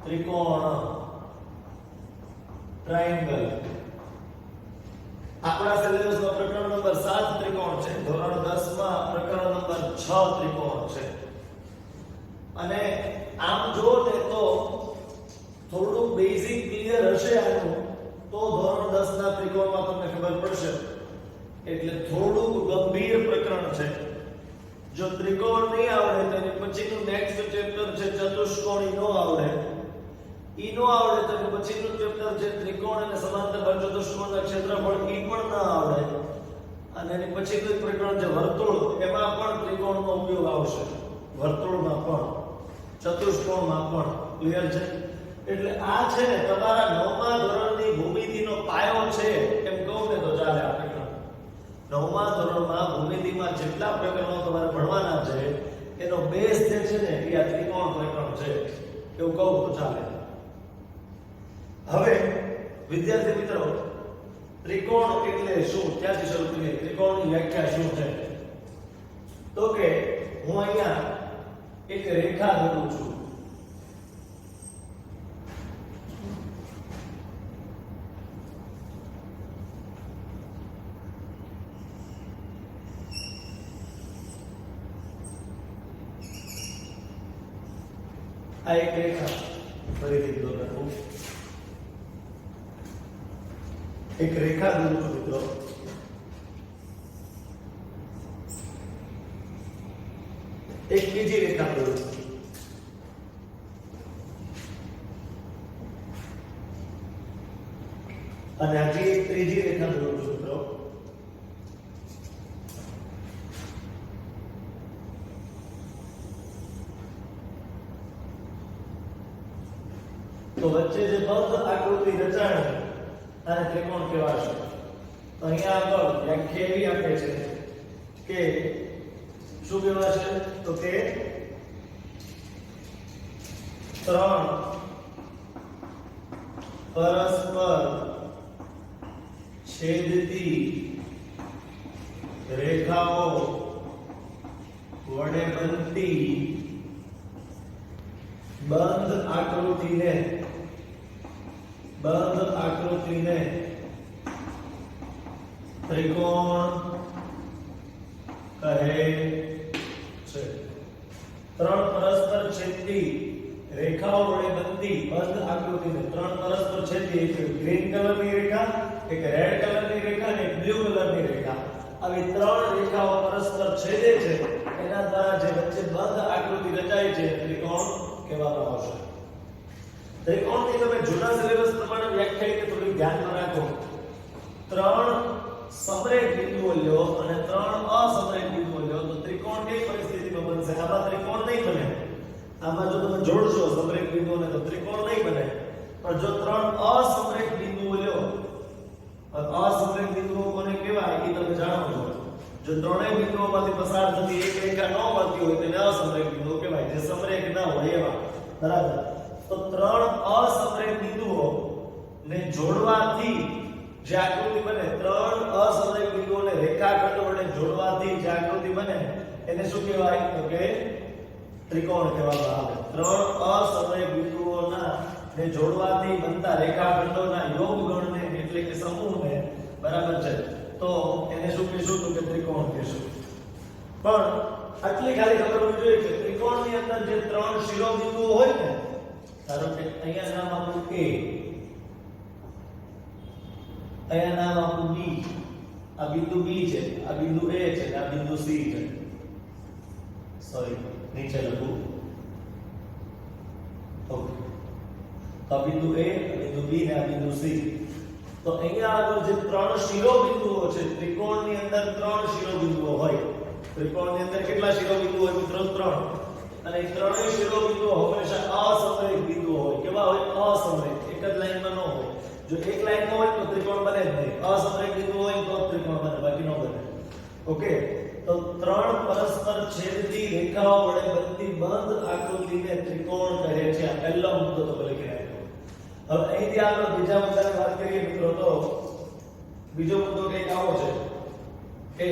ત્રિકોણ, ટ્રાયેંગલ. આપણા સિલેબસમાં પ્રકરણ નંબર 7 ત્રિકોણ છે, ધોરણ 10માં પ્રકરણ નંબર 6 ત્રિકોણ છે. અને આમ જો ને તો થોડું બેઝિક ક્લિયર હશે આનું તો ધોરણ 10 ના ત્રિકોણમાં તમને ખબર પડશે. એટલે થોડું ગંભીર પ્રકરણ છે. જો ત્રિકોણ નહીં આવડે તો એની પછીનું નેક્સ્ટ ચેપ્ટર છે ચતુષ્કોણ, નો આવડે. નો આવડે તો એનું પછીનું ચેપ્ટર છે ત્રિકોણ અને સમાંતર ચતુષ્કોણના ક્ષેત્રફળ, પણ ના આવડે. અને એની પછીનું પ્રકરણ છે વર્તુળ, એમાં પણ ત્રિકોણનો ઉપયોગ આવશે, વર્તુળમાં પણ, ચતુષ્કોણમાં પણ. ક્લિયર છે? એટલે આ છે ને તમારા 9મા ધોરણની ભૂમિતિનો પાયો છે એમ કહું ને તો ચાલે. આ પ્રકરણ 9મા ધોરણમાં ભૂમિતિમાં જેટલા પ્રકરણો તમારે ભણવાના છે એનો બેઝ જે છે ને એ આ ત્રિકોણ પ્રકરણ છે એવું કહું તો ચાલે. હવે વિદ્યાર્થી મિત્રો, ત્રિકોણ એટલે શું, ક્યાંથી શરૂ કરીએ? ત્રિકોણની વ્યાખ્યા શું છે? તો કે હું અહીંયા એક રેખા દોરું છું. આ એક રેખા ફરીથી દોરું, એક રેખા દોરું છું મિત્રો. એક બીજી રેખા દોરું છું. અને હજી એક ત્રીજી રેખા દોરું છું મિત્રો. તો વચ્ચે જે બંધ આકૃતિ રચાણી અને ત્રિકોણ કહેવાશે. તો અહીંયા આગળ વ્યાખ્યા એવી આપે છે કે શું કહેવાશે તો કે ત્રણ પરસ્પર છેદતી રેખાઓ વડે બનતી બંધ આકૃતિને ત્રિકોણ કહે છે. ત્રણ પરસ્પર છેદતી રેખાઓ વડે બનતી બંધ આકૃતિને ત્રણ પરસ્પર છેદતી એક ગ્રીન કલરની રેખા, એક રેડ કલરની રેખા અને એક બ્લુ કલરની રેખા, આવી ત્રણ રેખાઓ પરસ્પર છેદે છે એના દ્વારા જે વચ્ચે બંધ આકૃતિ રચાય છે ત્રિકોણ કહેવામાં આવશે. ત્રિકોણની તમે જૂના સિલેબસ પ્રમાણે વ્યાખ્યાયિત થોડી ધ્યાનમાં રાખો. ત્રણ સમરેખ બિંદુઓ લો અને ત્રણ અસમરેખ બિંદુઓ લો તો ત્રિકોણ કઈ પરિસ્થિતિમાં બનશે? આમાં ત્રિકોણ નહીં બને. આમાં જો તમે જોડશો સમરેખ બિંદુઓને તો ત્રિકોણ નહીં બને. પણ જો ત્રણ અસમરેખ બિંદુઓ લો, અસમરેખ બિંદુઓ કોને કહેવાય એ તમે જાણો છો. જો ત્રણેય બિંદુઓમાંથી પસાર થતી એક રેખા ન મળતી હોય તેને અસમરેખ બિંદુઓ કહેવાય, જે સમરેખ ન હોય એવા. બરાબર? તો ત્રણ અસમરેખ બિંદુઓ ને જોડવાથી જે આકૃતિ બને, ત્રણ અસમરેખ બિંદુઓને રેખાખંડ વડે જોડવાથી જે આકૃતિ બને એને શું કહેવાય તો કે ત્રિકોણ કહેવામાં આવે. ત્રણ અસમરેખ બિંદુઓના ને જોડવાથી બનતા રેખાખંડોના યોગગણને એટલે કે સમૂહને, બરાબર છે, તો એને શું કહીશું તો કે ત્રિકોણ કહીશું. પણ આટલી ખાલી ખબર હોવી જોઈએ કે ત્રિકોણની અંદર જે ત્રણ શિરોબિંદુઓ હોય ને, ધારો કે અહીંયા નામ આપણું A, અહીંયા નામ આપણું B, આ બિંદુ B છે, આ બિંદુ A છે, આ બિંદુ C છે. સોરી, નીચે લખું. ઓકે, તો આ બિંદુ A, આ બિંદુ B ને આ બિંદુ C. તો અહીંયા આગળ જે ત્રણ શિરોબિંદુઓ છે, ત્રિકોણની અંદર ત્રણ શિરોબિંદુઓ હોય. ત્રિકોણની અંદર કેટલા શિરોબિંદુઓ હોય મિત્રો? ત્રણ. અને એ ત્રણેય શિરોબિંદુઓ હંમેશા અસમરેખ બિંદુઓ હોય. કેવા હોય? અસમરેખ. એક જ લાઈનમાં ન હોય. જો એક લાઈનમાં હોય તો ત્રિકોણ બને જ નહીં. અસમરેખ બિંદુ હોય તો ત્રિકોણ બને, બાકી ન બને. ઓકે, તો ત્રણ પરસ્પર છેદતી રેખાઓ વડે બનતી બંધ આકૃતિને ત્રિકોણ કહે છે. આ પહેલો મુદ્દો તો લખી રાખ્યો. હવે અહીંથી આગળ બીજા મુદ્દાની વાત કરીએ મિત્રો, તો બીજો મુદ્દો કંઈક આવો છે કે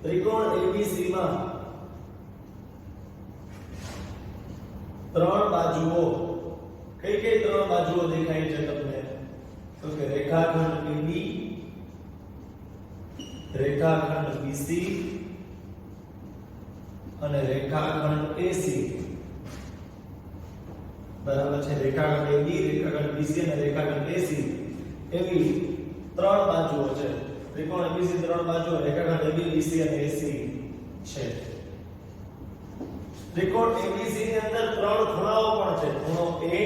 ત્રિકોણ ABC માં ત્રણ બાજુઓ, કઈ કઈ ત્રણ બાજુઓ દેખાય છે તમને? તો કે રેખાખંડ AB, રેખાખંડ BC અને રેખાખંડ AC. બરાબર છે? રેખાખંડ AB, રેખાખંડ BC અને રેખાખંડ AC એવી ત્રણ બાજુઓ છે. ત્રિકોણ ABC ત્રણ બાજુઓ, રેખાખંડ AB, BC અને AC છે. ત્રિકોણ ABC ની અંદર ત્રણ ખૂણાઓ પણ છે. ખૂણો A,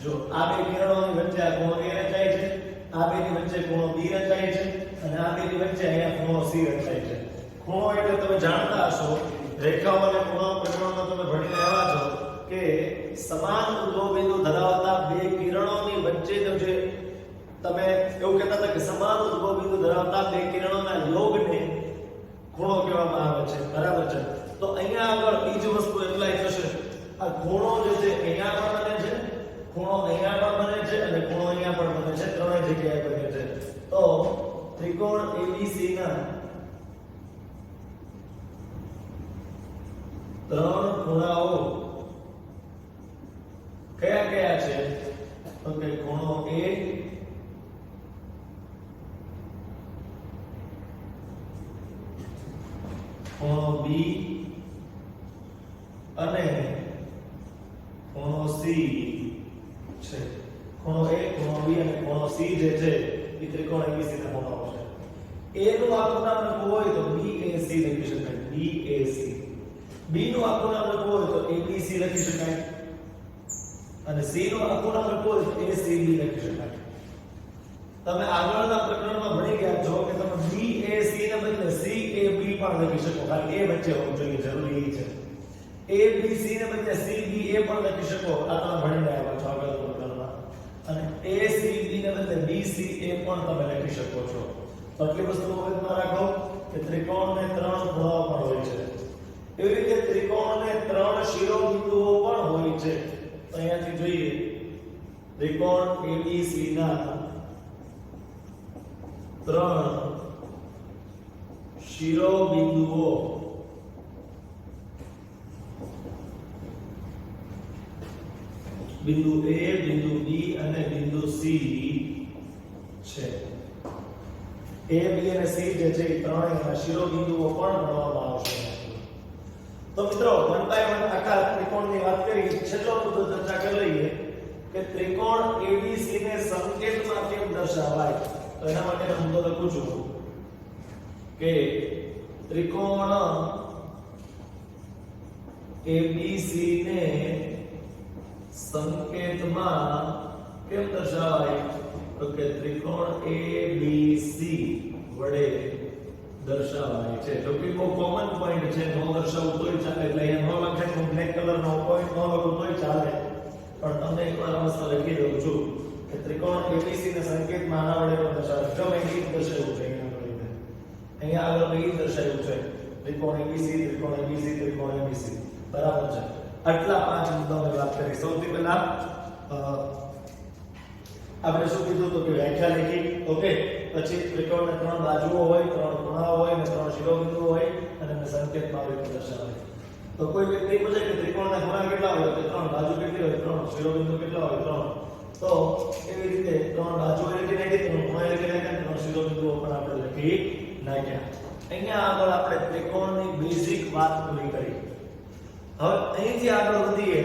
જો આ બે કિરણોની વચ્ચે આ ખૂણો A રચાય છે, આ બેની વચ્ચે ખૂણો B રચાય છે અને આ બેની વચ્ચે અહીંયા ખૂણો C રચાય છે. ખૂણો એટલે તમે જાણતા હશો, રેખાઓ અને ખૂણાઓ પ્રકરણમાં તમે ભણીને આવ્યા છો કે સમાન ઉદ્ભવ બિંદુ ધરાવતા બે કિરણોની વચ્ચેનો જે, તમે એવું કહેતા હતા કે સમાન ઉદ્ભવ બિંદુ ધરાવતા બે કિરણોના યોગને ખૂણો કહેવામાં આવે છે. બરાબર છે? તો અહીંયા આગળ બીજી વસ્તુ એપ્લાય થશે. આ ખૂણો જે છે અહીંયા પણ બને છે, ખૂણો અહીંયા પણ બને છે અને ખૂણો અહીંયા પણ બને છે. ત્રણેય જગ્યાએ બને છે. તો ત્રિકોણ ABC ના ત્રણ ખૂણાઓ કયા કયા છે? તો કે ખૂણો A, ખૂણો B અને ખૂણો C છે. ખૂણો A, ખૂણો B અને ખૂણો C જે છે એ ત્રિકોણ ABC ના ખૂણાઓ છે. A નું આખું નામ લખવું હોય તો BAC લખી શકાય. BAC. B નું આખું નામ લખવું હોય તો ABC લખી શકાય અને C નું આખું નામ લખવું હોય તો ACB લખી શકાય. તમે આગળના પ્રકરણમાં ભણી ગયા છો કે તમે BAC ને બદલે CAB પણ લખી શકો. ખાલી A વચ્ચે હોવું જોઈએ, જરૂરી છે. ABC ને બદલે CBA પણ લખી શકો. આ તમે ભણીને આવ્યા છો આગળના પ્રકરણમાં. અને ACB ને બદલે BCA પણ તમે લખી શકો છો. તો આટલી વસ્તુ મગજમાં રાખો કે ત્રિકોણને 3 ખૂણાઓ પણ હોય છે, એવી રીતે ત્રિકોણને 3 શિરોબિંદુઓ પણ હોય છે. તો અહીંયાથી જોઈએ ત્રિકોણ ABC ના 3 શિરોબિંદુઓ બિંદુ A, બિંદુ B અને બિંદુ C છે. A, B અને C જે છે એ ત્રણેયના શિરોબિંદુઓ પણ ગણવામાં આવશે. તો મિત્રો 1 by 1 આખા ત્રિકોણની વાત કરી, છેલ્લો મુદ્દો ચર્ચા કરી લઈએ કે ત્રિકોણ ABC ને સંકેતમાં કેમ દર્શાવાય. તો એના માટે મુદ્દો લખું છું કે ત્રિકોણ ABC ને સંકેતમાં કેમ દર્શાવાય. તો કે ત્રિકોણ ABC વડે દર્શાવાય છે. જો કે બહુ કોમન પોઈન્ટ છે, નો દર્શાવવું તોય ચાલે, એટલે અહીંયા નો લખે તો બ્લેક કલરનો પોઈન્ટ નો લખું તોય ચાલે, પણ તમને એકવાર અવસ્થા લખી દઉં છું કે ત્રિકોણ ABC ને સંકેતમાં આના વડે પણ દર્શાવાય. જો મેં એ દર્શાવ્યું છે અહીંયા આગળ મેં એ દર્શાવ્યું છે ત્રિકોણ ABC, ત્રિકોણ ABC, ત્રિકોણ ABC. બરાબર છે. આટલા 5 મુદ્દાઓની વાત કરી. સૌથી પહેલા આપણે શું કીધું તો કે વ્યાખ્યા લખી. ઓકે, પછી ત્રિકોણને 3 બાજુઓ હોય, 3 ખૂણાઓ હોય અને 3 શિરોબિંદુઓ હોય અને એને સંકેતમાં આવે તો દર્શાવાય. તો કોઈ વ્યક્તિ પૂછે કે ત્રિકોણના ખૂણા કેટલા હોય, તો 3 બાજુ કેટલી હોય, 3 શિરોબિંદુ કેટલા હોય, 3. તો એવી રીતે 3 બાજુઓ લખી નાખી, 3 ખૂણા લખી નાખ્યા, 3 શિરોબિંદુઓ પણ આપણે લખી નાખ્યા. અહીંયા આગળ આપણે ત્રિકોણની બેઝિક વાત પૂરી કરી. હવે અહીંથી આગળ વધીએ,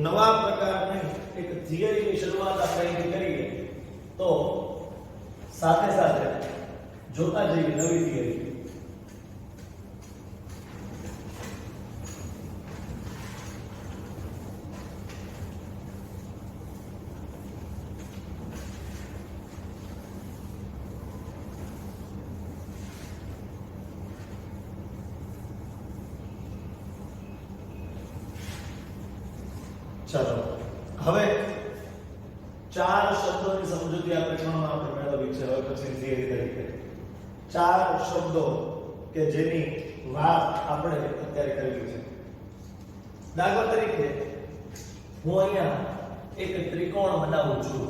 નવા પ્રકારની એક થિયરીની શરૂઆત આપણે અહીંથી કરીએ. તો સાથે સાથે જોતા જઈએ નવી થિયરી. ચાલો હવે 4 શબ્દોની સમજૂતી આ પ્રકરણમાં આપણે મેળવી છે. હવે પછી થિયરી તરીકે 4 શબ્દો કે જેની વાત આપણે અત્યારે કરી છે. દાખલા તરીકે હું અહીંયા એક ત્રિકોણ બનાવું છું.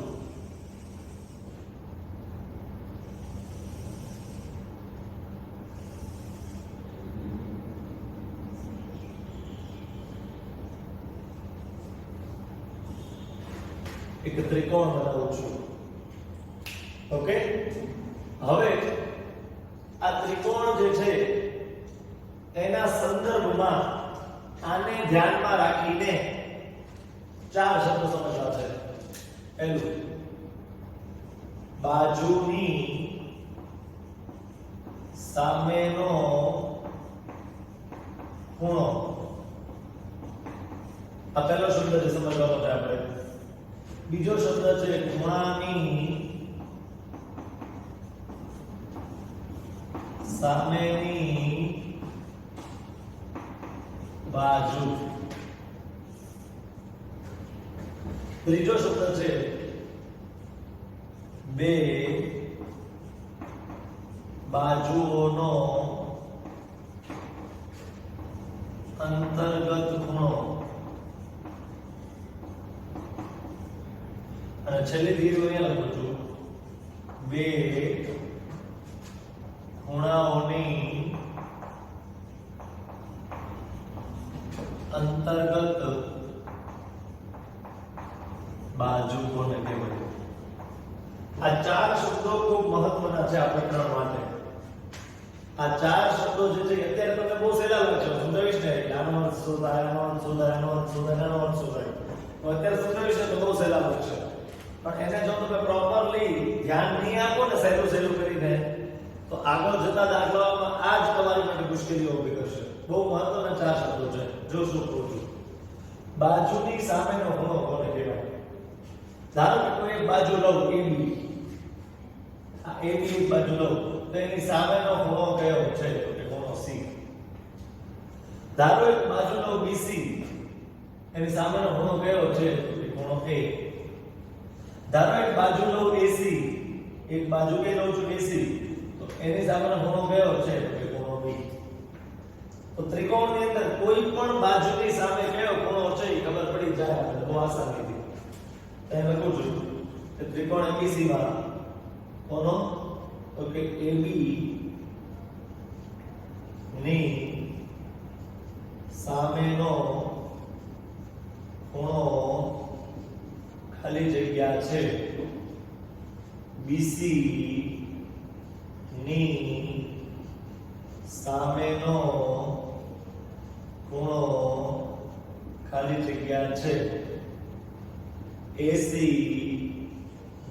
એક ત્રિકોણ બનાવું છું. ઓકે, હવે આ ત્રિકોણ જે છે એના સંદર્ભમાં આને ધ્યાનમાં રાખીને 4 શબ્દો સમજવા છે. પહેલું, બાજુની સામેનો ખૂણો. આ પહેલો શબ્દ જે સમજવાનો છે આપણે. બીજો શબ્દ છે ખૂણાની સામેની બાજુ. ત્રીજો શબ્દ છે બે બાજુઓનો અંતર્ગત ખૂણો. અને છેલ્લી ધીરે અહીંયા લખું છું બે ખૂણાઓની અંતર્ગત બાજુ કોને કહેવાય. આ 4 શબ્દો ખૂબ મહત્વના છે આ પ્રકરણ માટે. આ 4 શબ્દો જે છે અત્યારે તમને બહુ સહેલા લાગશે, સમજાવીશ ને આનો અર્થ શોધાય, આનો અર્થ શોધાય, આનો અર્થ શોધાય, આનો અર્થ શોધાય. તો અત્યારે સમજાવીશ ને તો બહુ સહેલા લાગશે, પણ એને જો તમે પ્રોપરલી ધ્યાન નહીં આપો ને સહેલું સહેલું કરીને, તો આગળ જતા દાખલાઓમાં આ જ તમારી માટે મુશ્કેલીઓ ઊભી કરશે. બહુ મહત્વના 4 શબ્દો છે. જો શું કહું છું, બાજુની સામેનો ખૂણો કોને કહેવાય. ધારો કે કોઈ એક બાજુ લઉં AB, આ AB એક બાજુ લઉં તો એની સામેનો ખૂણો કયો છે, તો કે ખૂણો C. ધારો એક બાજુ લઉં BC, એની સામેનો ખૂણો કયો છે, તો કે ખૂણો A. ધારો એક બાજુ લઉં AC, એક બાજુ કે લઉં છું AC, તો એની સામેનો ખૂણો કયો છે કે ખૂણો B. તો ત્રિકોણની અંદર કોઈ પણ બાજુની સામે કયો ખૂણો છે એ ખબર પડી જાય આપણે બહુ આસાનીથી. એ લખું છું કે ત્રિકોણ ABC વાળા કોનો તો કે AB ની સામેનો ખૂણો ખાલી જગ્યા છે BC ની સામેનો ખૂણો ખાલી જગ્યા છે AC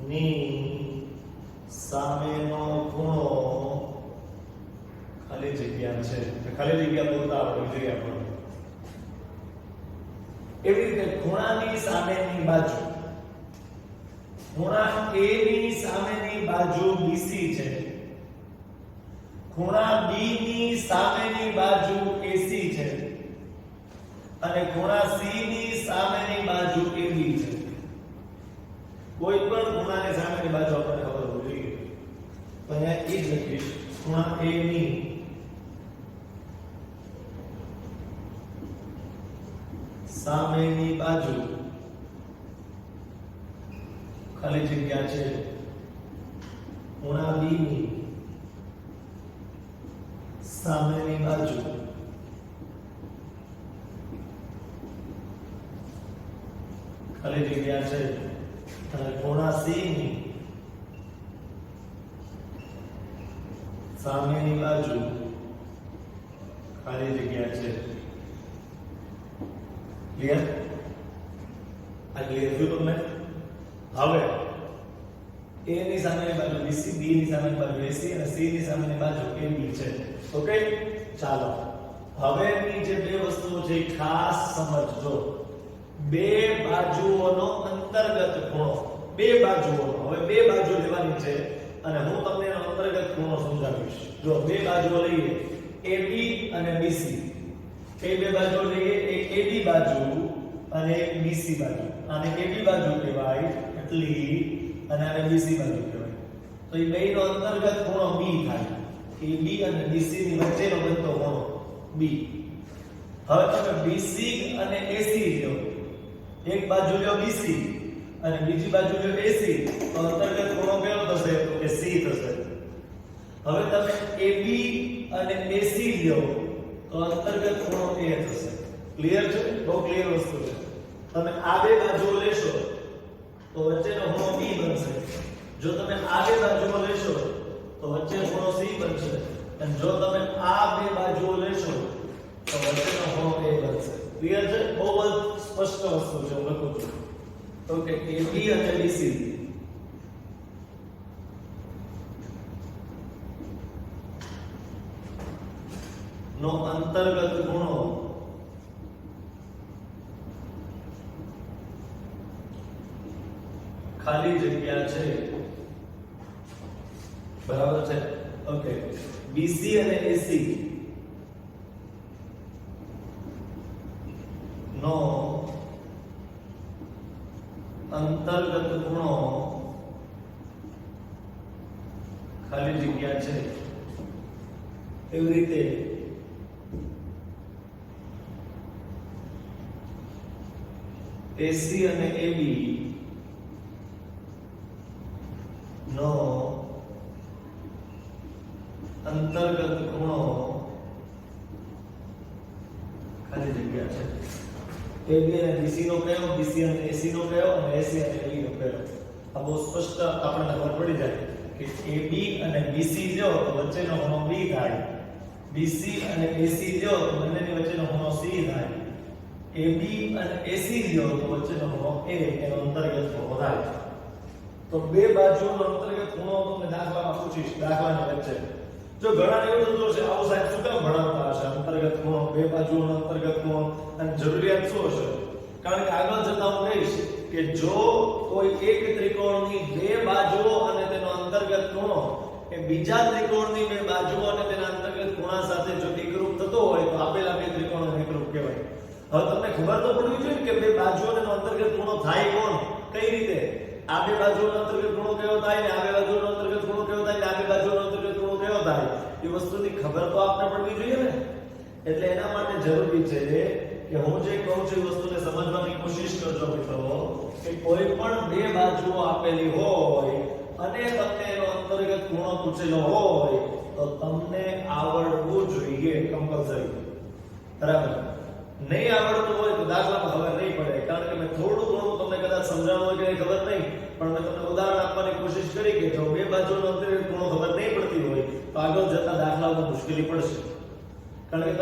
ની સામેનો ખૂણો ખાલી જગ્યા છે. ખાલી જગ્યા બોલતા આપણે જોઈએ આપણે એવી રીતે ખૂણાની સામેની બાજુ ખૂણા A ની સામેની બાજુ BC છે. ખૂણા B ની સામેની બાજુ AC છે અને ખૂણા C ની સામેની બાજુ AB છે. કોઈ પણ ખૂણાની સામેની બાજુ આપણને ખબર હોવી જોઈએ. તો અહીંયા એ જ લખીશ ખૂણા A ની સામેની બાજુ ખાલી જગ્યા છે ખૂણા B ની સામેની બાજુ ખાલી જગ્યા છે અને ખૂણા C ની સામેની બાજુ ખાલી જગ્યા છે. ક્લિયર? આ ક્લિયર થયું તમને? હવે A ની સામેની બાજુ BC, B ની સામેની બાજુ AC અને C ની સામેની બાજુ AB છે. ઓકે, ચાલો હવેની જે બે વસ્તુઓ છે ખાસ સમજજો. બે બાજુઓનો અંતર્ગત ખૂણો, બે બાજુઓનો, હવે બે બાજુ લેવાની છે અને હું તમને એનો અંતર્ગત ખૂણો સમજાવીશ. જો બે બાજુઓ લઈએ AB અને BC. એ બે બાજુ લઈએ, એક AB બાજુ અને એક BC બાજુ. આને AB બાજુ કહેવાય એટલી અને આને BC બાજુ કહેવાય. તો એ બેનો અંતર્ગત ખૂણો B થાય. AB અને BC ની વચ્ચેનો બનતો ખૂણો B. હવે તમે BC અને AC લો. એક બાજુ લ્યો BC અને બીજી બાજુ લ્યો AC, તો અંતર્ગત ખૂણો કયો થશે? તો કે C થશે. હવે તમે AB અને AC લ્યો તો અંતર્ગત ખૂણો A થશે. ક્લિયર છે? બહુ ક્લિયર વસ્તુ છે. તમે આ બે બાજુઓ લેશો તો વચ્ચેનો ખૂણો B બનશે. જો તમે આ બે બાજુઓ લેશો તો વચ્ચે ખૂણો C બનશે અને જો તમે આ બે બાજુઓ લેશો તો વચ્ચેનો ખૂણો A બનશે. ક્લિયર છે? બહુ જ સ્પષ્ટ વસ્તુ છે. હું લખું છું તો કે AB અને BC નો અંતર્ગત ખૂણો ખાલી જગ્યા છે. બરાબર છે? ઓકે, BC અને AC નો અંતર્ગત ખૂણો ખાલી જગ્યા છે. એવી રીતે AC અને AB નો અંતર્ગત ખૂણો ખાલી જગ્યા છે. AB અને BC નો કયો, BC અને AC નો કયો અને AC અને AB નો કયો. આ બહુ સ્પષ્ટ આપણને ખબર પડી જાય કે AB અને BC જો તો વચ્ચેનો ખૂણો B થાય. BC અને AC જો તો બંનેની વચ્ચેનો ખૂણો C થાય. AB અને AC લ્યો તો વચ્ચેનો ખૂણો A એનો અંતર્ગત ખૂણો થાય. તો બે બાજુનો અંતર્ગત ખૂણો તમને દાખલામાં પૂછીશ, દાખલાની વચ્ચે. જો ઘણા એવું થતું હશે આવું સાહેબ શું કેમ ભણાવતા હશે અંતર્ગત ખૂણો, બે બાજુનો અંતર્ગત ખૂણો, અને જરૂરિયાત શું હશે? કારણ કે આગળ જતા હું કહીશ કે જો કોઈ એક ત્રિકોણની બે બાજુઓ અને તેનો અંતર્ગત ખૂણો એ બીજા ત્રિકોણની બે બાજુઓ અને તેના અંતર્ગત ખૂણા સાથે જો એકરૂપ થતો હોય તો આપેલા બે ત્રિકોણો એકરૂપ કહેવાય. હવે તમને ખબર તો પડવી જોઈએ કે બે બાજુઓનો અંતર્ગત ખૂણો થાય કોણ, કઈ રીતે? આ બે બાજુઓનો અંતર્ગત ખૂણો કયો થાય ને આ બે બાજુઓનો અંતર્ગત ખૂણો કયો થાય ને આ બે બાજુઓનો અંતર્ગત ખૂણો કયો થાય એ વસ્તુની ખબર તો આપને પડવી જોઈએ ને. એટલે એના માટે જરૂરી છે કે હું જે કહું છું એ વસ્તુને સમજવાની કોશિશ કરજો મિત્રો કે કોઈ પણ બે બાજુઓ આપેલી હોય અને તમને એનો અંતર્ગત ખૂણો પૂછેલો હોય તો તમને આવડવું જોઈએ કમ્પલસરી. બરાબર? નહીં આવડતું હોય તો દાખલામાં ખબર નહીં પડે, કારણ કે મેં થોડું ઘણું તમને કદાચ સમજાવવું હોય કે ખબર નહીં, પણ મેં તમને ઉદાહરણ આપવાની કોશિશ કરી કે જો બે બાજુનો અંતર્ગત ખૂણો ખબર નહીં પડતી હોય તો આગળ જતા દાખલામાં મુશ્કેલી પડશે. કારણ કે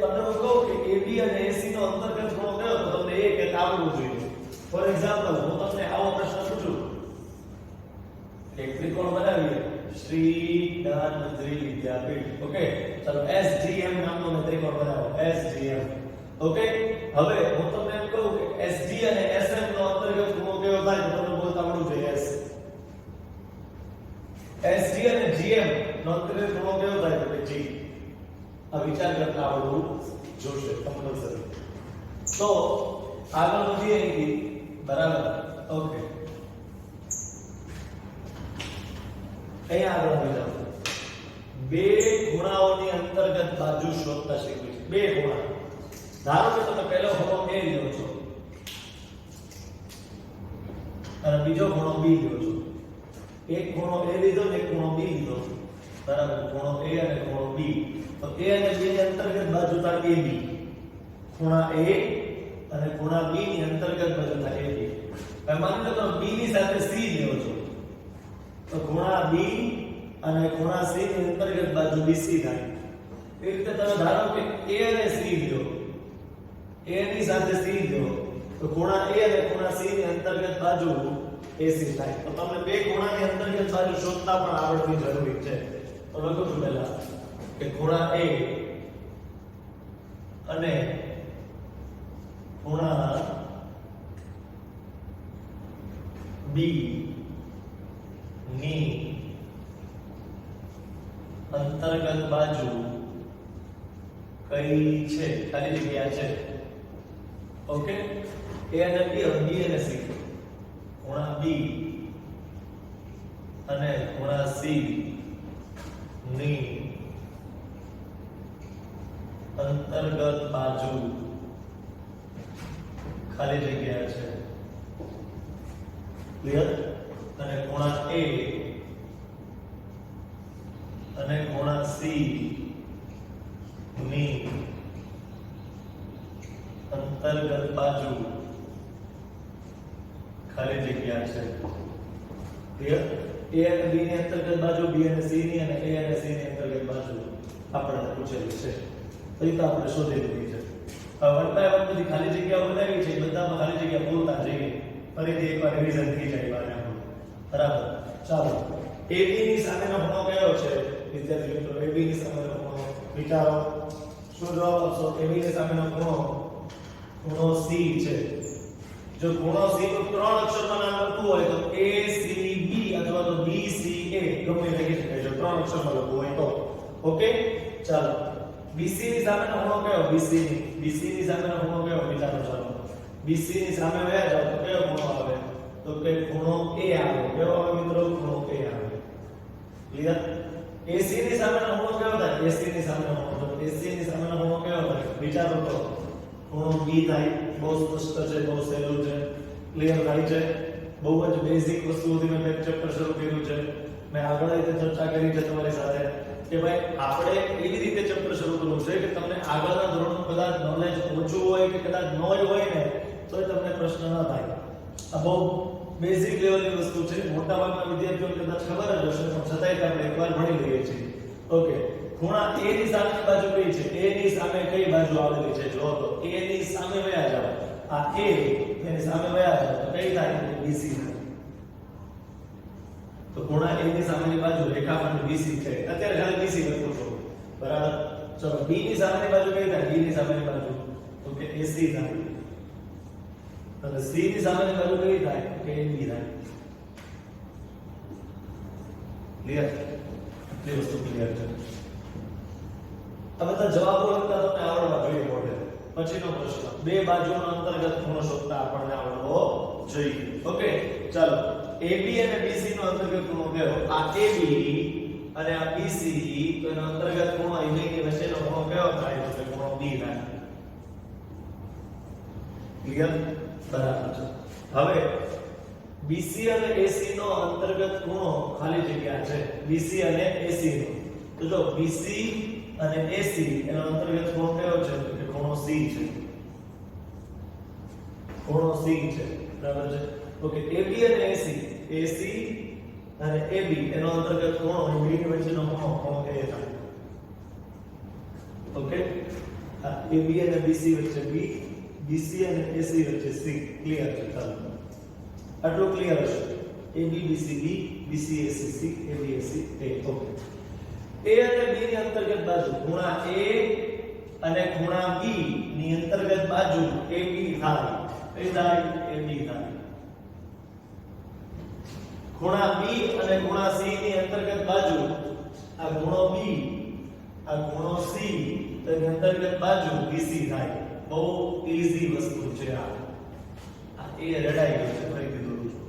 તમને હું કહું કે AB અને AC નો અંતર્ગત ખૂણો કયો તો તમને એ કે આવડવું જોઈએ. ફોર એક્ઝામ્પલ હું તમને આવો પ્રશ્ન પૂછું કે ત્રિકોણ બનાવીએ શ્રી દાનમંત્રી વિદ્યાપીઠ. ઓકે, ચાલો SGM નામનો મેં ત્રિકોણ બનાવો SGM. ઓકે, હવે હું તમને એમ કહું કે SG અને SM નો અંતર્ગત ખૂણો કયો થાય તો તમને બોલતા આવડવું જોઈએ S. SG અને GM નો અંતર્ગત ખૂણો કયો થાય તો G. આ વિચાર કરતા આવડવું જોશે કમ્પલસરી. તો આગળ વધીએ અહીંથી. બરાબર? ઓકે, અહીંયા આગળ આવી જાઓ. બે ખૂણાઓની અંતર્ગત બાજુ શોધતા શીખવી છે. બે ખૂણા. ધારો કે તમે પહેલો ખૂણો A લ્યો છો અને બીજો ખૂણો B લ્યો છો. એક ખૂણો A લીધો ને એક ખૂણો B લીધો. બરાબર? ખૂણો A અને ખૂણો B. તો A અને B ની અંતર્ગત બાજુ થાય AB. ખૂણા A અને ખૂણા B ની અંતર્ગત બાજુ થાય AB. હવે માની લો તમે B ની સાથે C લ્યો છો તો ખૂણા B અને ખૂણા C ની અંતર્ગત બાજુ BC થાય. એ રીતે તમે ધારો કે A અને C લ્યો, A ની સાથે C લ્યો તો ખૂણા A અને ખૂણા C ની અંતર્ગત બાજુ AC થાય. તો તમને બે ખૂણાની અંતર્ગત બાજુ શોધતા પણ આવડવી જરૂરી છે. તો લખું છું પહેલા કે ખૂણા A અને ખૂણા B ની અંતર્ગત બાજુ કઈ છે? ખાલી જગ્યા છે. ઓકે, A અને B અને C. ખૂણા B અને ખૂણા C ની અંતર્ગત બાજુ ખાલી જગ્યા છે. ક્લિયર? અને ખૂણા A અને ખૂણા C ની અંતર્ગત બાજુ ખાલી જગ્યા છે. ક્લિયર? A અને B ની અંતર્ગત બાજુ, B અને C ની, અને A અને C ની અંતર્ગત બાજુ આપણને પૂછેલી છે. તો એ તો આપણે શોધી લીધી છે. હવે 1 by 1 બધી ખાલી જગ્યાઓ બનાવી છે, બધામાં ખાલી જગ્યા બોલતા જઈએ. ફરીથી એકવાર રિવિઝન થઈ જાય બાને. બરાબર? ચાલો, AB ની સામેનો ખૂણો કયો છે વિદ્યાર્થી મિત્રો? AB ની સામેનો ખૂણો વિચારો. શું જવાબ આપશો? AB ની સામેનો ખૂણો C છે. જો ખૂણો C નું 3 અક્ષરમાં નામ લખવું હોય તો ACB અથવા તો BCA ગમે તે લખી શકાય છે, 3 અક્ષરમાં લખવું હોય તો. ઓકે, ચાલો. BC ની સામેનો ખૂણો કયો? BC ની સામેનો ખૂણો કયો વિચારો. ચાલો, BC ની સામે વયા જાઓ તો કયો ખૂણો આવે? તો કે ખૂણો A આવે. કયો આવે મિત્રો? ખૂણો A આવે. ક્લિયર? AC ની સામેનો ખૂણો કયો થાય? AC ની સામેનો ખૂણો. AC ની સામેનો ખૂણો કયો થાય? વિચારો તો. ખૂણો B થાય. બહુ સ્પષ્ટ છે, બહુ સહેલું છે. ક્લિયર થાય છે? બહુ જ બેઝિક વસ્તુઓથી મેં ચેપ્ટર શરૂ કર્યું છે. મેં આગળ રીતે ચર્ચા કરી છે તમારી સાથે કે ભાઈ આપણે એવી રીતે ચેપ્ટર શરૂ કરવું છે કે તમને આગળના ધોરણનું કદાચ નોલેજ ઓછું હોય કે કદાચ ન હોય ને તોય તમને પ્રશ્ન ન થાય. આ બહુ બેઝિક લેવલની વસ્તુ છે. મોટાભાગના વિદ્યાર્થીઓને કદાચ ખબર જ હશે, પણ છતાંય આપણે એકવાર ભણી લઈએ છીએ. ઓકે, ખૂણા A ની સામેની બાજુ કઈ છે? A ની સામે કઈ બાજુ આવેલી છે? જો તો A ની સામે વયા જાઓ. આ A એની સામે વયા જાઓ તો કઈ થાય? BC થાય. તો ખૂણા A ની સામેની બાજુ રેખાખંડ BC છે. અત્યારે ખાલી BC લખું છું. બરાબર? ચલો, B ની સામેની બાજુ કઈ થાય? B ની સામેની બાજુ તો કે AC થાય. અને C ની સામેની બાજુ કઈ થાય? કે AB થાય. ક્લિયર? એ વસ્તુ ક્લિયર છે. આ બધા જવાબો લખતા તમને આવડવા જોઈએ મોઢે. પછીનો પ્રશ્ન, બે બાજુનો અંતર્ગત ખૂણો શોધતા આપણને આવડવો જોઈએ. ઓકે, ચાલો. AB અને BC નો અંતર્ગત ખૂણો કયો? આ AB અને આ BCE તો એનો અંતર્ગત ખૂણો એ બેની વચ્ચેનો ખૂણો કયો થાય તો ખૂણો B થાય. ક્લિયર? બરાબર છે. હવે BC અને AC નો અંતર્ગત ખૂણો ખાલી જગ્યા છે BC અને AC નો. તો જો BC અને AC એનો અંતર્ગત ખૂણો કયો છે તો કે ખૂણો C છે. ખૂણો C છે. બરાબર છે. ઓકે, AB અને AC અને AB એનો અંતર્ગત ખૂણો એ બેની વચ્ચેનો ખૂણો A થાય. ઓકે, આ AB અને BC વચ્ચે B, BC અને AC વચ્ચે C. ક્લિયર છે? ચાલો આટલું ક્લિયર છે. AB BC B, BC AC C, AB AC A. Okay, A અને B ની અંતર્ગત બાજુ ખૂણા A અને ખૂણા B ની અંતર્ગત બાજુ AB થાય. કઈ થાય? AB થાય. ખૂણા B અને ખૂણા C ની અંતર્ગત બાજુ આ ખૂણો B, આ ખૂણો C, તો એની અંતર્ગત બાજુ BC થાય. બહુ ઈઝી વસ્તુ છે આ. એ રડાઈ ગયું છે. ફરીથી દોરું છું.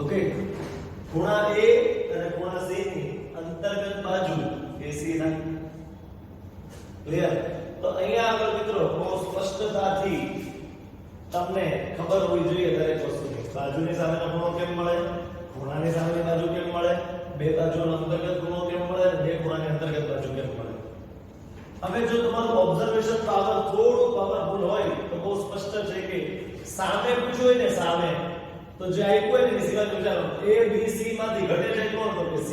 ઓકે, ખૂણા A અને ખૂણા C ની અંતર્ગત બાજુ AC થાય. ક્લિયર? તો અહીંયા આગળ મિત્રો બહુ સ્પષ્ટતાથી તમને ખબર હોવી જોઈએ દરેક વસ્તુની. બાજુની સામેનો ખૂણો કેમ મળે, ખૂણાની સામેની બાજુ કેમ મળે, બે બાજુનો અંતર્ગત ખૂણો કેમ મળે, બે ખૂણાની અંતર્ગત બાજુ કેમ મળે. હવે જો તમારું ઓબ્ઝર્વેશન પાવર થોડું પાવરફુલ હોય તો બહુ સ્પષ્ટ છે કે સામે પૂછ્યું હોય ને સામે, તો જે આપ્યું હોય ને સિવાય વિચારો ABC માંથી ઘટે છે કોણ તો કે C,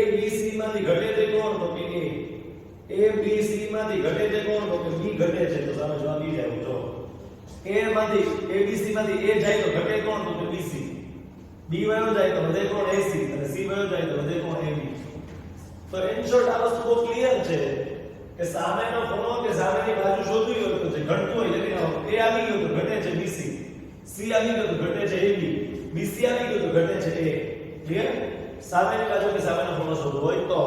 ABC માંથી ઘટે છે કોણ તો કે A, ABC માંથી ઘટે છે કોણ તો કે B ઘટે છે. તો સામે જવાબ ઈ જાય. જો A માંથી ABC માંથી A જાય તો ઘટે કોણ તો કે BC, B વયો જાય તો વધે કોણ AC, અને C વયો જાય તો વધે કોણ AB. તો ઇન શોર્ટ આ વસ્તુ બહુ ક્લિયર છે કે સામેનો ખૂણો કે સામેની બાજુ શોધવી હોય તો જે ઘટતું હોય એટલે A આવી ગયો તો ઘટે છે BC, C આવી ગયો તો ઘટે છે AB, BC આવી ગયો તો ઘટે છે A. ક્લિયર? સામેની બાજુ કે સામેનો ખૂણો શોધવો હોય તો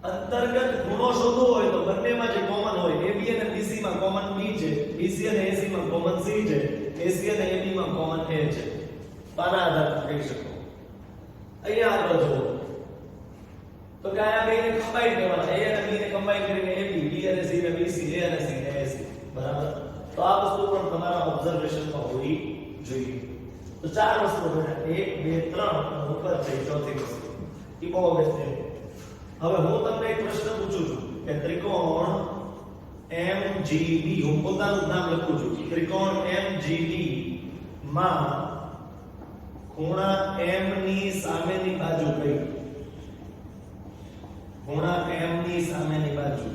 અંતર્ગત ખૂણો શોધવો હોય તો બંનેમાં જે કોમન હોય AB અને BC માં કોમન B છે, BC અને AC માં કોમન C છે, AC અને AB માં કોમન A છે. આના આધારે કહી શકો. અહીંયા આગળ જુઓ તો કે આયા બેને કમ્બાઈન કરવાના, A અને B ને કમ્બાઈન કરીને AB, B અને C ને BC, A અને C ને AC. બરાબર? તો આ વસ્તુ પણ તમારા ઓબ્ઝર્વેશનમાં હોવી જોઈએ. તો ચાર વસ્તુ બન્યા 1 2 3 અને ઉપર છે ચોથી વસ્તુ ઈ બહુ અગત્યની. હવે હું તમને એક પ્રશ્ન પૂછું છું કે ત્રિકોણ MGB, હું પોતાનું નામ લખું છું, ત્રિકોણ MGB માં ખૂણા M ની સામેની બાજુ કઈ? ખૂણા M ની સામેની બાજુ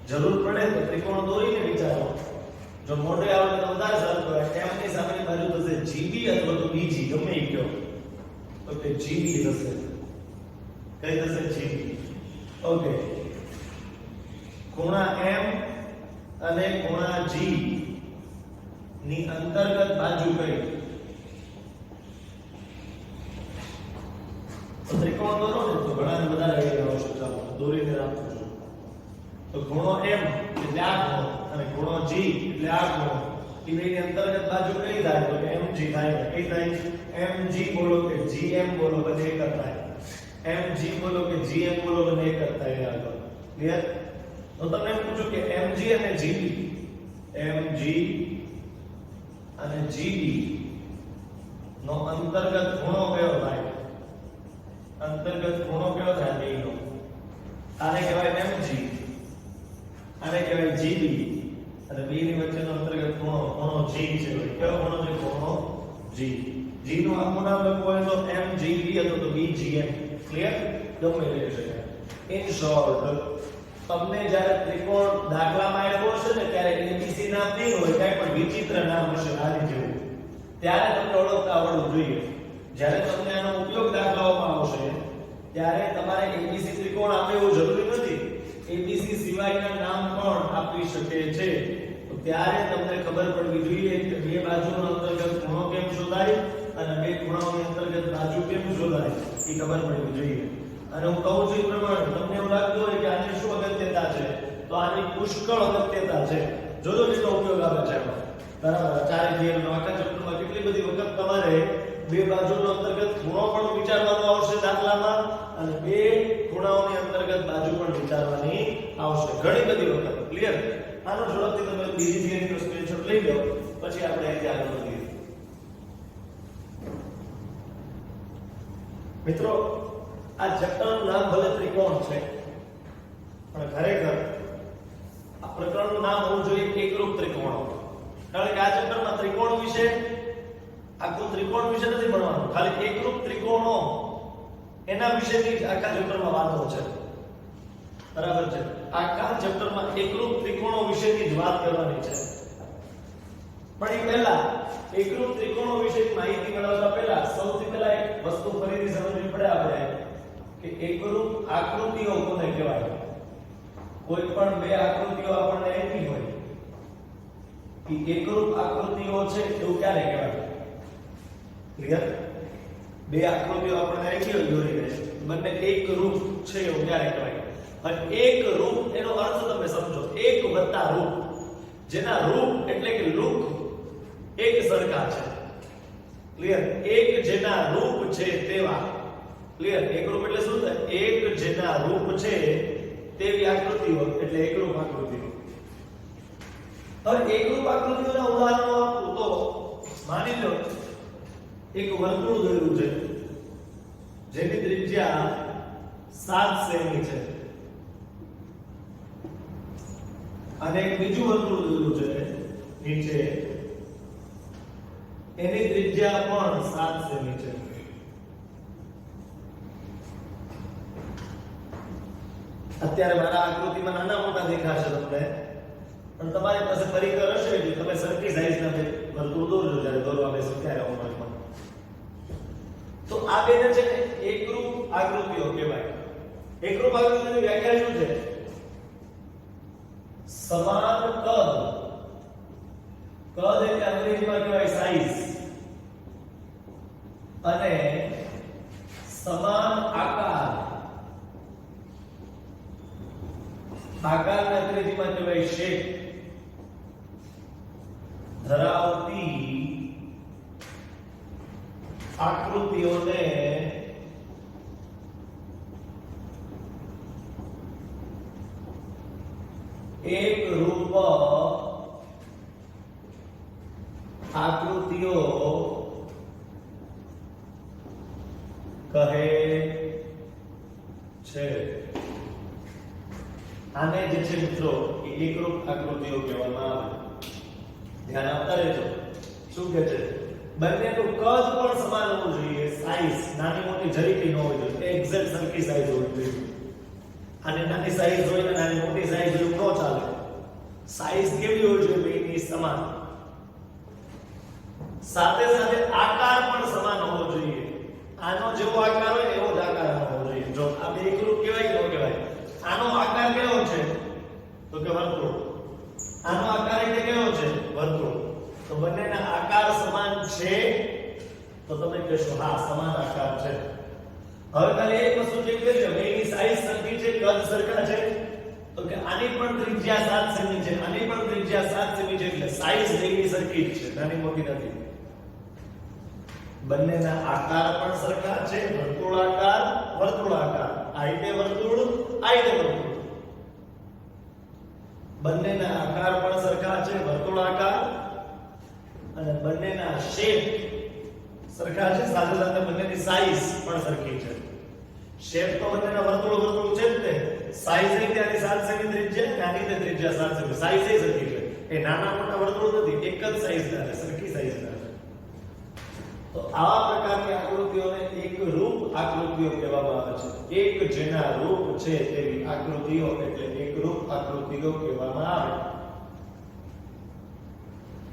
જરૂર પડે તો ત્રિકોણ દોરીને વિચારો. જો મોઢે આવે તો વધારે સારું કહેવાય. M ની સામેની બાજુ થશે GB અથવા તો BG, ગમે એ કયો તો તે GB થશે. કઈ થશે? GB. ઓકે, ખૂણા M અને ખૂણા G ની અંતર્ગત બાજુ કઈ? તો ત્રિકોણ દોરો ને તો ઘણા બધા આઈડિયા આવશે. ચાલો દોરીને રાખું છું. તો ખૂણો M એટલે આ ખૂણો અને ખૂણો G એટલે આ ખૂણો, એ બેની અંતર્ગત બાજુ કઈ થાય તો MG થાય. કઈ થાય? MG બોલો કે GM બોલો બધે એક જ થાય. MG બોલો કે GM બોલો બધે એક જ થાય. આગળ ક્લિયર? તો તમને એમ પૂછું કે MG અને GB, MG અને GB નો અંતર્ગત ખૂણો કયો થાય? અંતર્ગત ખૂણો કયો થાય બેનો? આને કહેવાય MG, આને કહેવાય GB, અને બે ની વચ્ચેનો અંતર્ગત ખૂણો G છે. કયો ખૂણો છે? ખૂણો G. G નું આખું નામ લખવું હોય તો MGB અથવા તો BGM. ક્લિયર? ગમે લઈ શકાય. ઇન શોર્ટ તમને જ્યારે ત્રિકોણ દાખલામાં આવ્યો હશે ને ત્યારે ABC નામ નહીં હોય, કાંઈ પણ વિચિત્ર નામ હશે આની જેવું, ત્યારે તમને ઓળખતા આવડવું જોઈએ. જ્યારે તમને આનો ઉપયોગ દાખલાઓમાં આવશે ત્યારે તમારે ABC ત્રિકોણ આપે એવું જરૂરી નથી. ABC સિવાયના નામ પણ આપી શકે છે. તો ત્યારે તમને ખબર પડવી જોઈએ કે બે બાજુનો અંતર્ગત ખૂણો કેમ શોધાય અને બે ખૂણાઓની અંતર્ગત બાજુ કેમ શોધાય એ ખબર પડવી જોઈએ. અને હું કહું છું એ પ્રમાણે તમને એવું લાગતું હોય કે આની શું અગત્યતા છે, તો આની પુષ્કળ અગત્યતા છે. જોજો કેટલો ઉપયોગ આવે છે. બરાબર ચારે થિયરમ આખા ચેપ્ટરમાં કેટલી બધી વખત તમારે બે બાજુનો અંતર્ગત ખૂણો પણ વિચારવાનો આવશે દાખલામાં અને બે ખૂણાઓની અંતર્ગત બાજુ પણ વિચારવાની આવશે ઘણી બધી વખત ક્લિયર આનો ઝડપથી તમે બીજી થિયરીનો સ્ક્રીનશોટ લઈ લો પછી આપણે અહીંથી આગળ વધીએ મિત્રો આ ચેપ્ટરનું નામ ભલે ત્રિકોણ છે પણ ખરેખર આ પ્રકરણનું નામ હોવું જોઈએ એકરૂપ ત્રિકોણો કારણ કે આ ચેપ્ટરમાં ત્રિકોણ વિશે આખું ત્રિકોણ વિશે નથી ભણવાનું ખાલી એકરૂપ ત્રિકોણો એના વિશેની જ આખા ચેપ્ટરમાં વાતો છે બરાબર છે આખા ચેપ્ટરમાં એકરૂપ ત્રિકોણો વિશેની જ વાત કરવાની છે પણ એ પહેલા એકરૂપ ત્રિકોણો વિશેની માહિતી મેળવતા પહેલા સૌથી પહેલા એક વસ્તુ ફરીથી સમજવી પડે આપણે કે એકરૂપ આકૃતિઓ કોને કહેવાય કોઈ પણ બે આકૃતિઓ આપણને આપી હોય કે એકરૂપ આકૃતિઓ છે એવું ક્યારે કહેવાય ક્લિયર બે આકૃતિઓ આપણને આપી હોય દોરી રહે બંને એક રૂપ છે એવું ક્યારે કહેવાય અને એક રૂપ એનો અર્થ તમે સમજો એક વત્તા રૂપ જેના રૂપ એટલે કે લુક એક સરખા છે ક્લિયર એક જેના રૂપ છે તેવા ક્લિયર એકરૂપ એટલે શું થાય એક જેના રૂપ છે તેવી આકૃતિઓ એટલે એકરૂપ આકૃતિઓ હવે એકરૂપ આકૃતિઓના ઉદાહરણો આપું તો માની લો એક વર્તુળ દોર્યું છે જેની ત્રિજ્યા 7 સેમી છે અને એક બીજું વર્તુળ દોર્યું છે નીચે એની ત્રિજ્યા પણ 7 સેમી છે અત્યારે મારા આકૃતિમાં નાના મોટા દેખાશે તમને પણ તમારી પાસે પરિકર હશે જો તમે સરખી સાઈઝના વર્તુળ દોરજો જ્યારે દોરવા બેસો ત્યારે હોમવર્કમાં તો આ બેને છે ને એકરૂપ આકૃતિઓ કહેવાય એકરૂપ આકૃતિની વ્યાખ્યા શું છે સમાન કદ એટલે અંગ્રેજીમાં કહેવાય સાઈઝ અને સમાન આકાર આકારને અંગ્રેજીમાં કહેવાય શેપ ધરાવતી આકૃતિઓને એક રૂપ આકૃતિઓ કહે છે આને જે છે મિત્રો એકરૂપ આકૃતિઓ કહેવામાં આવે ધ્યાન આપતા રહેજો શું કહે છે બંનેનું કદ પણ સમાન હોવું જોઈએ સાઈઝ નાની મોટી જરીકી ન હોવી જોઈએ એક્ઝેક્ટ સરખી સાઈઝ હોવી જોઈએ અને નાની સાઈઝ હોય ને નાની મોટી સાઈઝ હોય ન ચાલે સાઈઝ કેવી હોવી જોઈએ બેની સમાન સાથે સાથે આકાર પણ સમાન હોવો જોઈએ આનો જેવો આકાર હોય એવો જ આકાર હોવો જોઈએ જો આ બે એકરૂપ કહેવાય કે ન કહેવાય આનો આકાર કેવો છે તો કે વર્તુળ આનો આકાર એટલે કેવો છે વર્તુળ તો બંનેના આકાર સમાન છે તો તમે કહેશો હા સમાન આકાર છે હવે ખાલી એક વસ્તુ ચેક કરી લો બેની સાઈઝ સરખી છે કદ સરખા છે તો કે આની પણ ત્રિજ્યા 7 સેમી છે આની પણ ત્રિજ્યા 7 સેમી છે એટલે સાઈઝ બેની સરખી જ છે નાની મોટી નથી બંનેના આકાર પણ સરખા છે વર્તુળાકાર આ રીતે વર્તુળ આ રીતે વર્તુળ બંનેના આકાર પણ સરખા છે વર્તુળાકાર અને બંનેના શેપ સરખા છે સાથે સાથે બંનેની સાઈઝ પણ સરખી છે શેપ તો બંનેના વર્તુળ છે જ ને સાઈઝ એ ત્યાંની 7 સેમી ત્રિજ્યા નાની તે ત્રિજ્યા 7 સેમી સાઈઝ એ સરખી છે એ નાના મોટા વર્તુળ નથી એક જ સાઈઝના છે સરખી સાઈઝના છે તો આવા પ્રકારની આકૃતિઓને એકરૂપ આકૃતિઓ કહેવામાં આવે છે એક જેના રૂપ છે તેવી આકૃતિઓ એટલે એકરૂપ આકૃતિઓ કહેવામાં આવે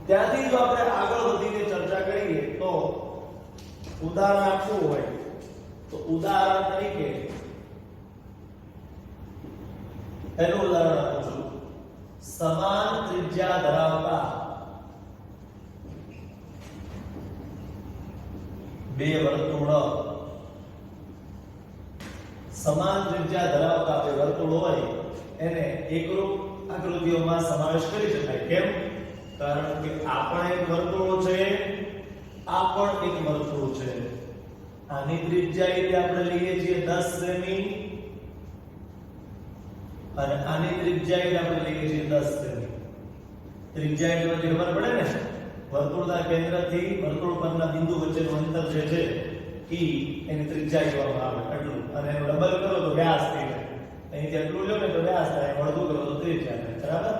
ત્યાંથી જો આપણે આગળ વધીને ચર્ચા કરીએ તો ઉદાહરણ આપવું હોય તો ઉદાહરણ તરીકે એનું ઉદાહરણ આપું છું સમાન ત્રિજ્યા ધરાવતા બે વર્તુળ સમાન ત્રિજ્યા ધરાવતા બે વર્તુળ હોય એને એકરૂપ આકૃતિઓમાં સમાવેશ કરી શકાય કેમ કારણ કે આ પણ એક વર્તુળ છે, આ પણ એક વર્તુળ છે. આની ત્રિજ્યા એટલે આપણે લઈએ છીએ 10 સેમી અને આની ત્રિજ્યા એટલે આપણે લઈએ છીએ 10 સેમી. ત્રિજ્યા એટલે ખબર પડે ને, વર્તુળના કેન્દ્રથી વર્તુળ પરના બિંદુ વચ્ચેનું અંતર જે છે એની ત્રિજ્યા કહેવામાં આવે આટલું, અને એનો ડબલ કરો તો વ્યાસ થઈ જાય. અહીંથી આટલું લો ને તો વ્યાસ થાય, અડધું કરો તો ત્રિજ્યા થાય. બરાબર?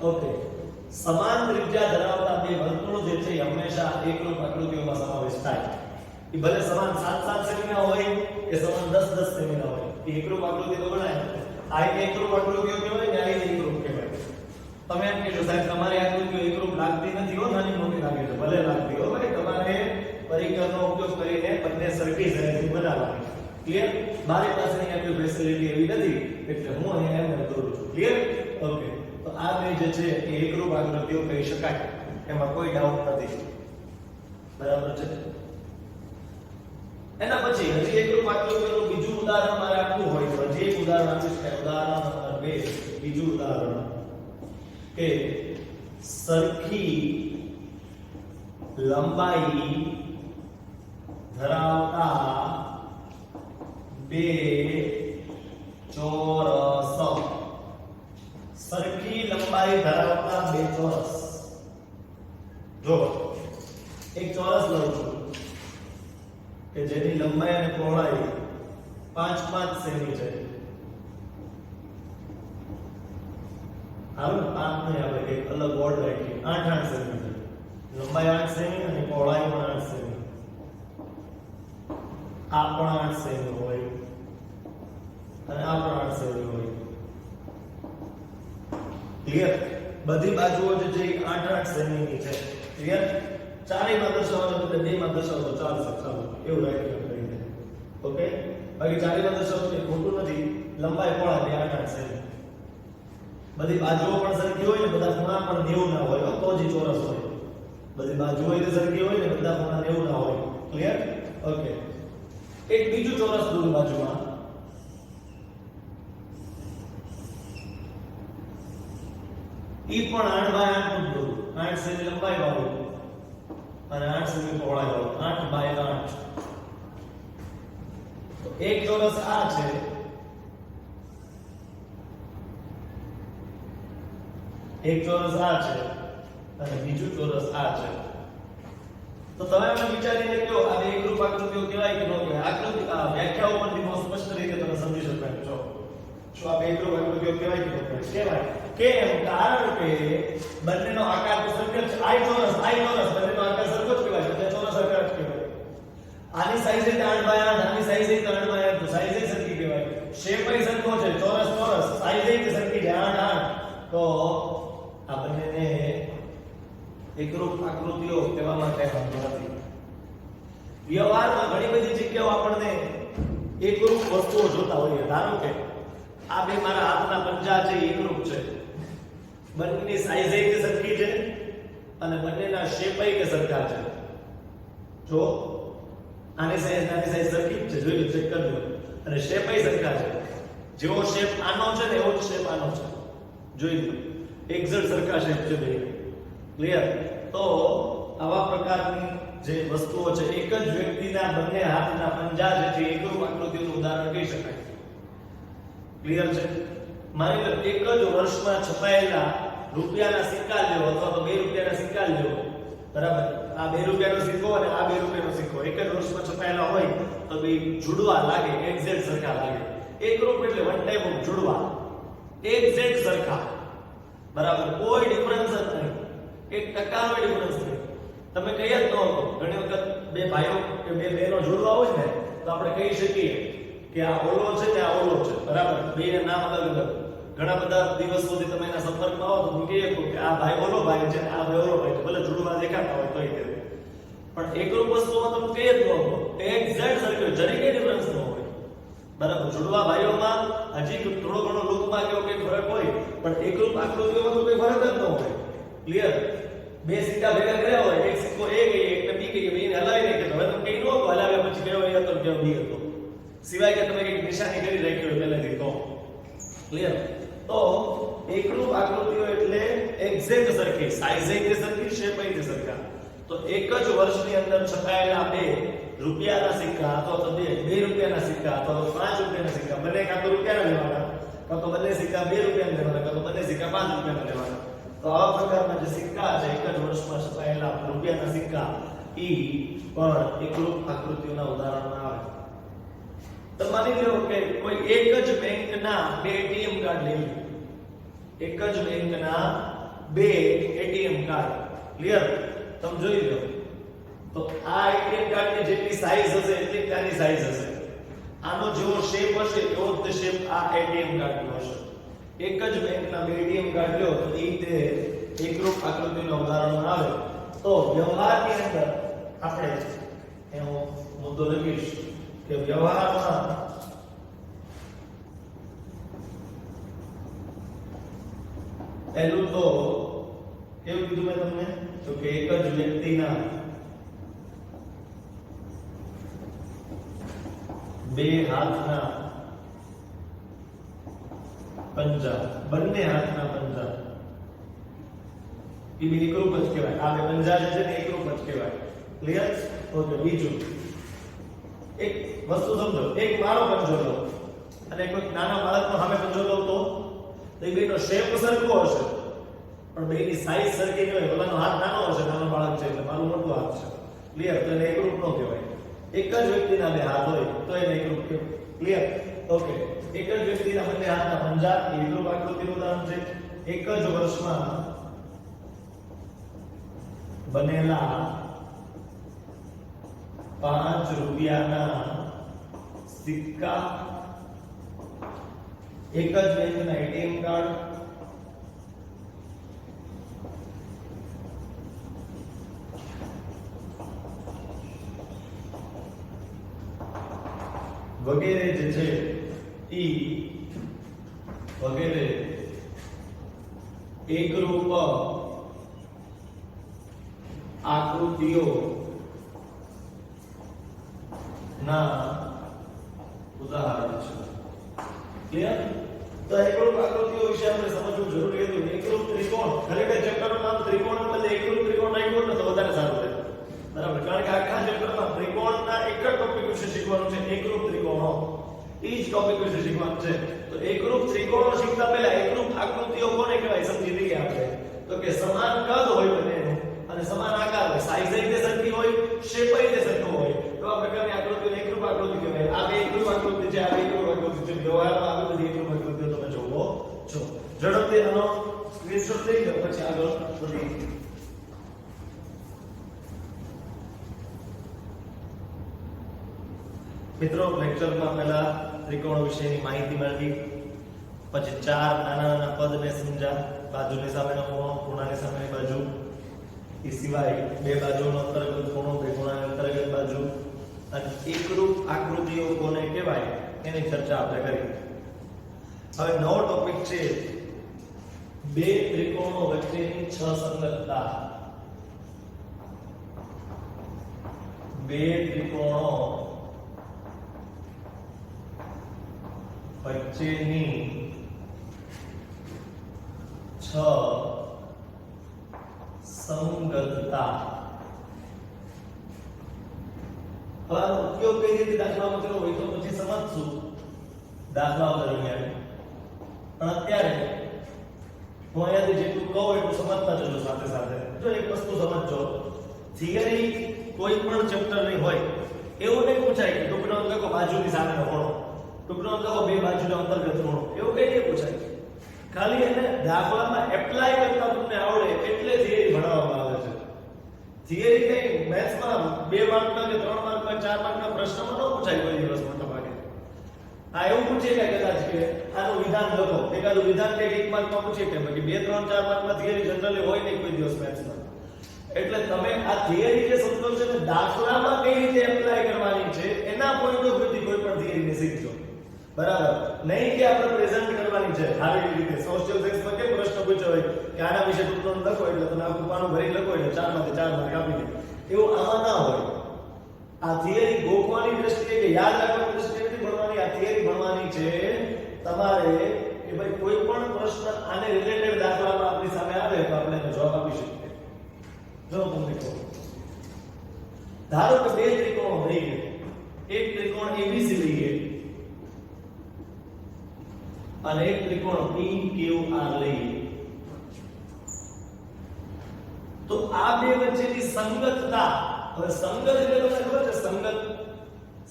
ઓકે. સમાન ત્રિજ્યા ધરાવતા બે વર્તુળો જે છે હંમેશા એકરૂપ આકૃતિઓમાં સમાવેશ થાય. એ ભલે સમાન 7-7 સેમીના હોય કે સમાન 10-10 સેમીના હોય, એ એકરૂપ આકૃતિ તો ગણાય. આ એકરૂપ આકૃતિઓ કહેવાય ને, આ એકરૂપ કહેવાય. તમે એમ કહેશો સાહેબ તમારી આકૃતિઓ એકરૂપ લાગતી નથી હો, નાની મોટી લાગે છે. ભલે લાગતી હો ભાઈ, તમારે પરિકરનો ઉપયોગ કરીને બંને સરખી સાઈઝની બનાવવાની. ક્લિયર? મારી પાસે અહીં આટલી ફેસિલિટી એવી નથી એટલે હું અહીંયા એમ દોરું છું. ક્લિયર? ઓકે. તો આ બે જે છે એ એકરૂપ આકૃતિઓ કહી શકાય, એમાં કોઈ ડાઉટ નથી. બરાબર છે? એના પછી હજી એકરૂપ આકૃતિઓનું બીજું ઉદાહરણ મારે આપવું હોય તો હજી એક ઉદાહરણ આપીશ. ઉદાહરણ નંબર 2, બીજું ઉદાહરણ કે સરખી લંબાઈ ધરાવતા બે ચોરસ. સરખી લંબાઈ ધરાવતા બે ચોરસ. જો એક ચોરસ લઉં છું કે જેની લંબાઈ અને પહોળાઈ 5-5 સેમી છે. હાલો 5 નહીં, આપણે એક અલગ બોર્ડ રાખીએ. 8-8 સેમી છે. લંબાઈ 8 સેમી અને પહોળાઈ પણ 8 સેમી. આ પણ 8 સેમી હોય અને આ પણ 8 સેમી હોય. ક્લિયર? બધી બાજુઓ જે છે 8-8 સેમીની છે. ક્લિયર? ચારેયમાં દર્શાવવાનું તો બેમાં દર્શાવો તો ચાલશે. ચાલો એવું રાખી દે. ઓકે? બાકી ચારેયમાં દર્શાવો તો ખોટું નથી. લંબાઈ પહોળાઈ 8-8 સેમી. બધી બાજુઓ પણ સરખી હોય ને, બધા ખૂણા પણ 90 ના હોય તો જ ચોરસ હોય. બધી બાજુઓ સરખી હોય ને, બધા ખૂણા 90 ના હોય. ક્લિયર? ઓકે. એક બીજું ચોરસ દોરું બાજુમાં. ઈ પણ 8x8 નું દોરું. 8 સેમી લંબાઈ વાળું અને 8 સેમી પહોળાઈ વાળું. 8x8. તો એક ચોરસ આ છે, એક ચોરસ આ છે અને બીજું ચોરસ આ છે. તો તમે મને વિચારીને કહો આ બે એકરૂપ આકૃતિઓ કહેવાય કે ન કહેવાય? આકૃતિ વ્યાખ્યા ઉપરથી બહુ સ્પષ્ટ રીતે તમે સમજી શકો છો. શું આ બે એકરૂપ આકૃતિઓ કહેવાય કે ન કહેવાય? કહેવાય. કેમ? કારણ કે બંનેનો આકાર તો સરખો છે. આઈ ચોરસ બંનેનો આકાર સરખો જ કહેવાય. એટલે ચોરસ આકાર જ કહેવાય. આની સાઈઝ છે 8x8, આની સાઈઝ છે 8x8, તો સાઈઝ એ સરખી કહેવાય. શેપ એ સરખો છે, ચોરસ સાઈઝ એ સરખી છે 8x8. તો આ બંનેને એકરૂપ આકૃતિઓ કહેવામાં કઈ વાંધો નથી. વ્યવહારમાં ઘણી બધી જગ્યાઓ આપણને એકરૂપ વસ્તુઓ જોતા હોઈએ. ધારો કે આ બે મારા હાથના પંજા છે એકરૂપ છે, બંનેની સાઈઝ એ સરખી છે અને બંનેના શેપ એ સરખા છે. જો આની સાઈઝ સરખી જ છે, જોઈ લો, ચેક કરજો. અને શેપ એ સરખા છે. જેવો શેપ આનો છે ને એવો જ શેપ આનો છે. જોઈ લો, એક્ઝેક્ટ સરખા શેપ છે બે. ક્લિયર? તો આવા પ્રકારની જે વસ્તુઓ છે, એક જ વ્યક્તિના બંને હાથના પંજા જે છે એકરૂપ આકૃતિનું ઉદાહરણ કહી શકાય. ક્લિયર છે? માની લો એક જ વર્ષમાં છપાયેલા રૂપિયાના સિક્કા લેવો અથવા તો 2 રૂપિયાના સિક્કા લેવો. બરાબર? આ 2 રૂપિયાનો સિક્કો અને આ 2 રૂપિયાનો સિક્કો એક જ વર્ષમાં છપાયેલા હોય તો બે જુડવા લાગે, એક્ઝેક્ટ સરખા લાગે. એકરૂપ એટલે one type of Judwaa, exact સરખા. બરાબર? કોઈ ડિફરન્સ જ નહીં. 1% નો ડિફરન્સ નહીં. તમે કહી જ ન હતો. ઘણી વખત બે ભાઈઓ કે બે બહેનો જોડવા હોય ને તો આપણે કહી શકીએ કે આ ઓલો છે ને આ ઓલો છે. બરાબર? બેના નામ અલગ અલગ. ઘણા બધા દિવસ સુધી તમે એના સંપર્કમાં આવો તો હું કહી શકું કે આ ભાઈ ઓલો ભાઈ છે, આ ભાઈ ઓલો ભાઈ છે. ભલે જોડવા દેખાતા હોય તોય તે. પણ એકરૂપ વસ્તુમાં તમે કહી જ ન હતો. એક્ઝેક્ટ સરખો, જરી કઈ ડિફરન્સ ન હોય. બરાબર? જોડવા ભાઈઓમાં હજી થોડો ઘણો લુકમાં કેવો કઈ ફરક હોય, પણ એકરૂપ આકૃતિઓમાં તો કઈ ફરક જ ન હોય. ક્લિયર? બે સિક્કા ભેગા કર્યા હોય, એક સિક્કો A ગઈ એક B ગઈ, બેને હલાવી નાખે તો હવે તમે કઈ ન હતો, હલાવ્યા પછી કયો A હતો કયો B હતો, સિવાય કે તમે એક નિશાની કરી રાખી હોય પહેલેથી. તો ક્લિયર? તો એકરૂપ આકૃતિઓ એટલે એક્ઝેક્ટ સરખી, સાઈઝ એ સરખી, શેપ એ સરખા. તો એક જ વર્ષની અંદર છપાયેલા બે રૂપિયાના સિક્કા અથવા તો બે રૂપિયાના સિક્કા અથવા તો 5 રૂપિયાના સિક્કા બંને કાં તો રૂપિયાના લેવાના, કાં તો બંને સિક્કા 2 રૂપિયાના લેવાના, કાં તો બંને સિક્કા 5 રૂપિયાના લેવાના. તો આવા પ્રકારના જે સિક્કા છે એક જ વર્ષમાં છપાયેલા રૂપિયાના સિક્કા ઈ પણ એકરૂપ આકૃતિઓના ઉદાહરણમાં આવે. તો માની લો કે કોઈ એક જ બેંકના બે એટીએમ કાર્ડ લઈ લો. એક જ બેંકના બે એટીએમ કાર્ડ. ક્લિયર? તમે જોઈ લો. તો આ એટીએમ કાર્ડની જેટલી સાઈઝ હશે એટલી ત્યાંની સાઈઝ હશે. આનો જેવો શેપ હશે એવો જ શેપ આ એટીએમ કાર્ડનો હશે. એક જ બેંકના બે એટીએમ કાર્ડ લો તો એ તે એકરૂપ આકૃતિના ઉદાહરણમાં આવે. તો વ્યવહારની અંદર આપણે એનો મુદ્દો લખીશું કે વ્યવહારમાં પહેલું તો કેવું કીધું મેં તમને તો કે એક જ વ્યક્તિના બે હાથના પંજા, બંને હાથના પંજા એ બે એકરૂપ જ કહેવાય. આ બે પંજા જે છે ને એકરૂપ જ કહેવાય. ક્લિયર? ઓકે. બીજું એક વસ્તુ સમજો, એક મારો પંજો લો અને કોઈ નાના બાળકનો સામે પંજો લો તો એ બેનો શેપ સરખો હશે પણ બેની સાઈઝ સરખી નહીં હોય. ઓલાનો હાથ નાનો હશે, નાનો બાળક છે એટલે મારો મોટો હાથ છે. ક્લિયર? તો એને એકરૂપ ન કહેવાય. એક જ વ્યક્તિના બે હાથ હોય તો એને એકરૂપ કહેવાય. ક્લિયર? ઓકે. એક જ વ્યક્તિના બંને હાથના પંજા એ એકરૂપ આકૃતિનું ઉદાહરણ છે. એક જ વર્ષમાં બનેલા 5 રૂપિયાના સિક્કા, એક જ બેંકના એટીએમ કાર્ડ, વગેરે જે છે ઈ વગેરે એકરૂપ આકૃતિઓ ના ઉદાહરણ છે. ક્લિયર? તો એકરૂપ આકૃતિઓ વિશે આપણે સમજવું જરૂરી હતું. એકરૂપ ત્રિકોણ, ખરેખર ચેપ્ટરનું નામ ત્રિકોણ એટલે એકરૂપ ત્રિકોણ રાખ્યું ને તો વધારે સારું રહે. બરાબર? કારણ કે આખા ચેપ્ટરમાં ત્રિકોણના એક જ ટોપિક વિશે શીખવાનું છે, એકરૂપ ત્રિકોણો. એ જ ટોપિક વિશે શીખવાનું છે. તો એકરૂપ ત્રિકોણો શીખતા પહેલા એકરૂપ આકૃતિઓ કોને કહેવાય સમજી લઈએ આપણે. તો કે સમાન કદ હોય બંનેનું અને સમાન આકાર હોય, સાઈઝ એ સરખી હોય, શેપ એ સરખો હોય. તો આ પ્રકારની આકૃતિને એકરૂપ આકૃતિ કહેવાય. આ બે એકરૂપ આકૃતિ છે, આ બે એકરૂપ આકૃતિ છે. વ્યવહારમાં આવી બધી એકરૂપ આકૃતિઓ તમે જોવો છો. ઝડપથી આનો સ્ક્રીનશોટ લઈ લો પછી આગળ વધીએ. મિત્રો, લેક્ચરમાં પહેલા ત્રિકોણ વિશેની માહિતી મેળવી, પછી 4 નાના નાના પદને સમજ્યા, બાજુની સામેનો ખૂણો, ખૂણાની સામેની બાજુ, એ સિવાય બે બાજુનો અંતર્ગત ખૂણો, બે ખૂણાની અંતર્ગત બાજુ અને એકરૂપ આકૃતિઓ કોને કહેવાય એની ચર્ચા આપણે કરી. હવે નવો ટોપિક છે બે ત્રિકોણો વચ્ચેની સંગતતા. બે ત્રિકોણો વચ્ચેની સંગતતા. હવે આનો ઉપયોગ કઈ રીતે દાખલામાં કર્યો હોય તો પછી સમજશું દાખલાઓ દરમિયાન. પણ અત્યારે હું અહીંયાથી જેટલું કહું એટલું સમજતા જજો સાથે સાથે. જો એક વસ્તુ સમજજો, થિયરી કોઈ પણ ચેપ્ટરની હોય એવું નહીં પૂછાય કે ટુકડો લખો બાજુની સામેનો ખૂણો, ટુકડો લખો બે બાજુનો અંતર્ગત ખૂણો, એવું કઈ નહીં પૂછાય. ખાલી એને દાખલામાં એપ્લાય કરતા તમને આવડે એટલે થિયરી ભણાવવામાં આવે છે. થિયરી કઈ મેથ્સમાં 2 માર્કના કે 3 માર્કના 4 માર્કના પ્રશ્નમાં ન પૂછાય કોઈ દિવસ મોટા ભાગે. આ એવું પૂછે કે કદાચ કે આનું વિધાન લખો, એકાદું વિધાન કે 1 માર્કમાં પૂછે કે બાકી 2 3 4 માર્કમાં થિયરી જનરલી હોય નહીં કોઈ દિવસ મેથ્સમાં. એટલે તમે આ થિયરી જે સમજો છો ને દાખલામાં કઈ રીતે એપ્લાય કરવાની છે એના પોઈન્ટ ઓફ વ્યૂથી કોઈ પણ થિયરીને શીખજો. બરાબર? નહીં કે આપણે પ્રેઝન્ટ કરવાની છે સારી રીતે. સોશિયલ સાયન્સમાં કેમ પ્રશ્ન પૂછ્યો હોય કે આના વિશે ટૂંકનો લખો એટલે તમે આખું પાનું ભરી લખો એટલે 4 માંથી 4 માર્ક આપી દે. એવું આમાં ના હોય. આ થિયરી ગોખવાની દ્રષ્ટિએ કે યાદ રાખવાની દ્રષ્ટિએ નથી ભણવાની. આ થિયરી ભણવાની છે તમારે કે ભાઈ કોઈ પણ પ્રશ્ન આને રિલેટેડ દાખલામાં આપણી સામે આવે તો આપણે એનો જવાબ આપી શકીએ. જો તમને કહું, ધારો કે બે ત્રિકોણો લઈએ, એક ત્રિકોણ ABC લઈએ અને એક ત્રિકોણ PQR લઈએ, તો આ બે વચ્ચેની સંગતતા, હવે સંગત એટલે તમને ખબર છે,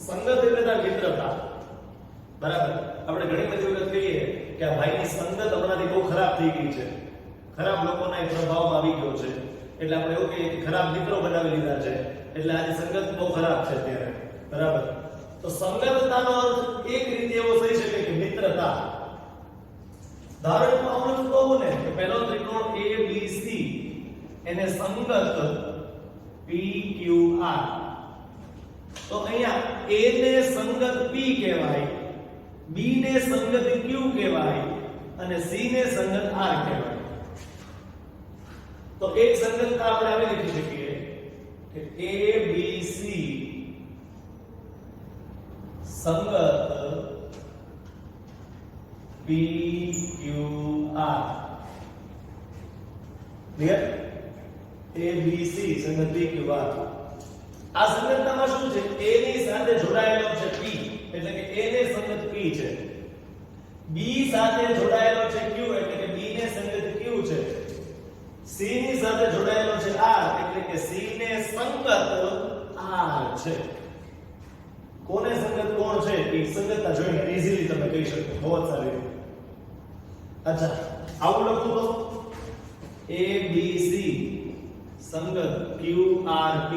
સંગત એટલે મિત્રતા, બરાબર. આપણે ઘણી બધી વખત કહીએ કે આ ભાઈની સંગત હમણાંથી બહુ ખરાબ થઈ ગઈ છે, ખરાબ લોકોના એક પ્રભાવમાં આવી ગયો છે, એટલે આપણે એવું કહીએ કે ખરાબ મિત્રો બનાવી લીધા છે, એટલે આજે સંગત બહુ ખરાબ છે અત્યારે, બરાબર. તો સંગતતાનો અર્થ એક રીતે એવો થઈ શકે કે મિત્રતા. ધારો કે હું કહું ને કે પહેલો ત્રિકોણ ABC એને સંગત PQR, તો અહીંયા A ને સંગત P કહેવાય, B ને સંગત Q કહેવાય અને C ને સંગત R કહેવાય. તો એક સંગતતા આપણે આવી લખી શકીએ કે ABC સંગત PQR. ક્લિયર? ABC સંગત PQR. આ સંગતતામાં શું છે? A ની સાથે જોડાયેલો છે P, એટલે કે A ને સંગત P છે. B સાથે જોડાયેલો છે Q, એટલે કે B ને સંગત Q છે. C ની સાથે જોડાયેલો છે R, એટલે કે C ને સંગત R છે. કોને સંગત કોણ છે એ સંગતતા જોઈને ઈઝીલી તમે કહી શકો, બહુ જ સારી રીતે. અચ્છા, આવું લખું તો ABC સંગત QRP,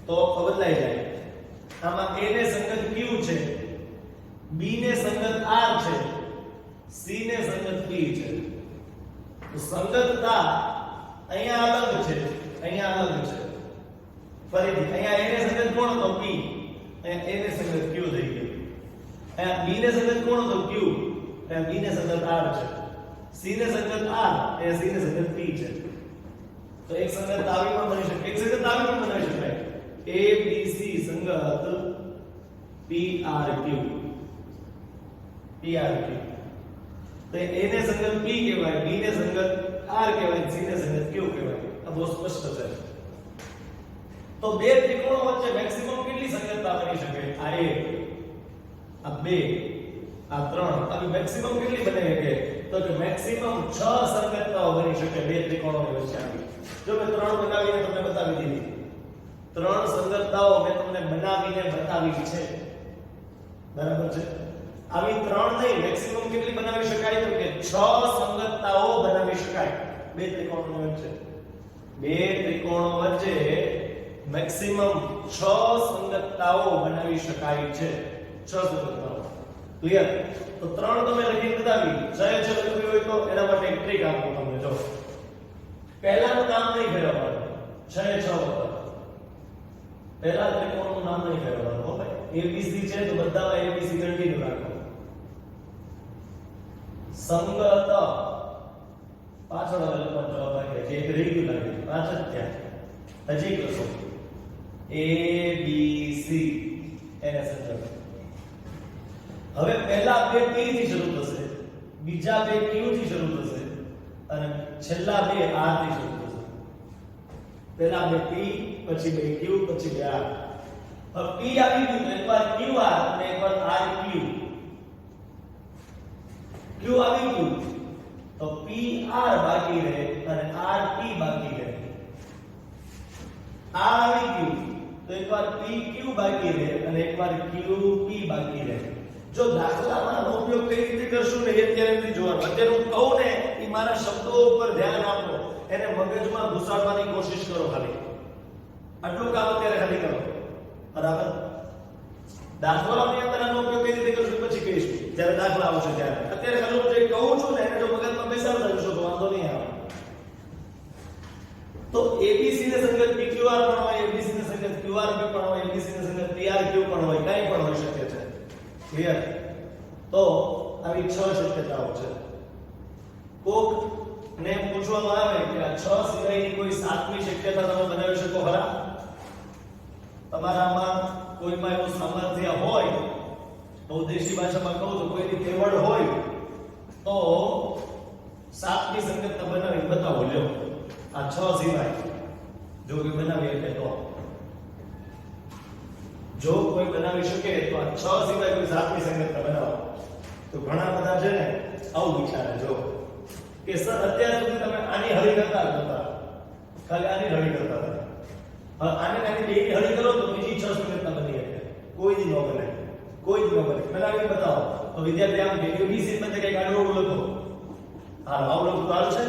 તો બદલાઈ જાય. આમાં A ને સંગત Q છે, B ને સંગત R છે, C ને સંગત P છે. તો સંગતતા અહીંયા અલગ છે, અહીંયા અલગ છે. ફરીથી અહીંયા A ને સંગત કોણ હતો? P. અહીંયા A ને સંગત Q થઈ ગયું. અહીંયા B ને સંગત કોણ હતો? Q. અહીંયા B ને સંગત R છે. C ને સંગત R, અહીંયા C ને સંગત P છે. તો એક સંગત આવી પણ બની શકે, એક સંગત આવી પણ બનાવી શકાય. ABC સંગત PRQ. તો A ને સંગત P કહેવાય, B ને સંગત R કહેવાય, C ને સંગત Q કહેવાય. આ બહુ સ્પષ્ટ છે. તો બે ત્રિકોણો વચ્ચે મેક્સિમમ કેટલી સંગતતા બની શકે? આ એક, આ બે, આ ત્રણ. આવી મેક્સિમમ કેટલી બની શકે? તો કે મેક્સિમમ 6 સંગતતાઓ બની શકે બે ત્રિકોણોની વચ્ચે આવી. જો મેં ત્રણ બનાવીને તમને બતાવી દીધી, ત્રણ સંગતતાઓ મેં તમને બનાવીને બતાવી છે, બરાબર છે. આવી ત્રણ નહીં, મેક્સિમમ કેટલી બનાવી શકાય? તો કે 6 સંગતતાઓ બનાવી શકાય બે ત્રિકોણો વચ્ચે. બે ત્રિકોણો વચ્ચે મેક્સિમમ 6 સંગતતાઓ બનાવી શકાય છે. 6 સંગતતાઓ. ક્લિયર? તો ત્રણ તમે લખી બતાવી, 6 લખવી હોય તો એના માટે એક ટ્રીક આપું તમને. જો પહેલાનું નામ નહીં ફેરવવાનું, 6 વખત પહેલા ત્રિકોણનું નામ નહીં ફેરવવાનું. હો ભાઈ, ABC છે તો બધામાં ABC કન્ટિન્યુ રાખો. સંગત પાછળ લખવાનો જવાબ આવે છે, એક રહી ગયું લાગે, પાછળ ત્યાં હજી લખો ABC એને સંગત. હવે પહેલા બે P થી શરૂ થશે, બીજા બે Q થી શરૂ થશે અને છેલ્લા બે R થી શરૂ થશે. પહેલા બે P, પછી બે Q, પછી બે R. હવે P આવી ગયું, એકવાર QR અને એકવાર RQ. Q આવી ગયું તો PR બાકી રહે અને RP બાકી રહે. R આવી ગયું તો એકવાર PQ બાકી રહે અને એકવાર QP બાકી રહે. જો દાખલામાં આનો ઉપયોગ કઈ રીતે કરશું ને એ અત્યારે નથી જોવાનું. અત્યારે હું કહું ને એ મારા શબ્દો ઉપર ધ્યાન આપો, એને મગજમાં ઘુસાડવાની કોશિશ કરો. ખાલી આટલું કામ અત્યારે ખાલી કરો, બરાબર. દાખલાની અંદર આનો ઉપયોગ કઈ રીતે કરશું પછી કહીશું, જ્યારે દાખલા આવશે ત્યારે. અત્યારે ખાલી હું જે કહું છું ને એને જો મગજમાં બેસાડતા જશો તો વાંધો નહીં આવે. તો ABC ને સંગત PQR પણ હોય, ABC ને સંગત QRP પણ હોય, ABC ને સંગત PRQ પણ હોય, કંઈ પણ હોઈ શકે છે. ક્લિયર? તો આવી 6 શક્યતાઓ છે. કોક ને પૂછવામાં આવે કે આ 6 સિવાયની કોઈ 7મી શક્યતા તમે બનાવી શકો ખરા? તમારામાં કોઈમાં એવું સામર્થ્ય હોય, તો દેશી ભાષામાં કહું તો કોઈની તેવડ હોય તો સાતની સંગતતા બનાવી બતાવો. લ્યો આ 6 સિવાય જો કોઈ બનાવી શકે તો, જો કોઈ બનાવી શકે તો આ 6 સિવાય કોઈ સાતની સંગતતા બનાવો. તો ઘણા બધા છે ને આવું વિચારે જો કે સર અત્યાર સુધી તમે આની હળી કરતા હતા, ખાલી આની હળી કરતા હતા, હવે આને નાની બેની હળી કરો તો બીજી 6 સંગતતા બની શકે. કોઈ જ ન બને, કોઈ જ ન બને. બનાવી બતાવો. તો વિદ્યાર્થી આમ કે બીસી માં કઈ આડો લખો, હા આવું લખો તો આવશે,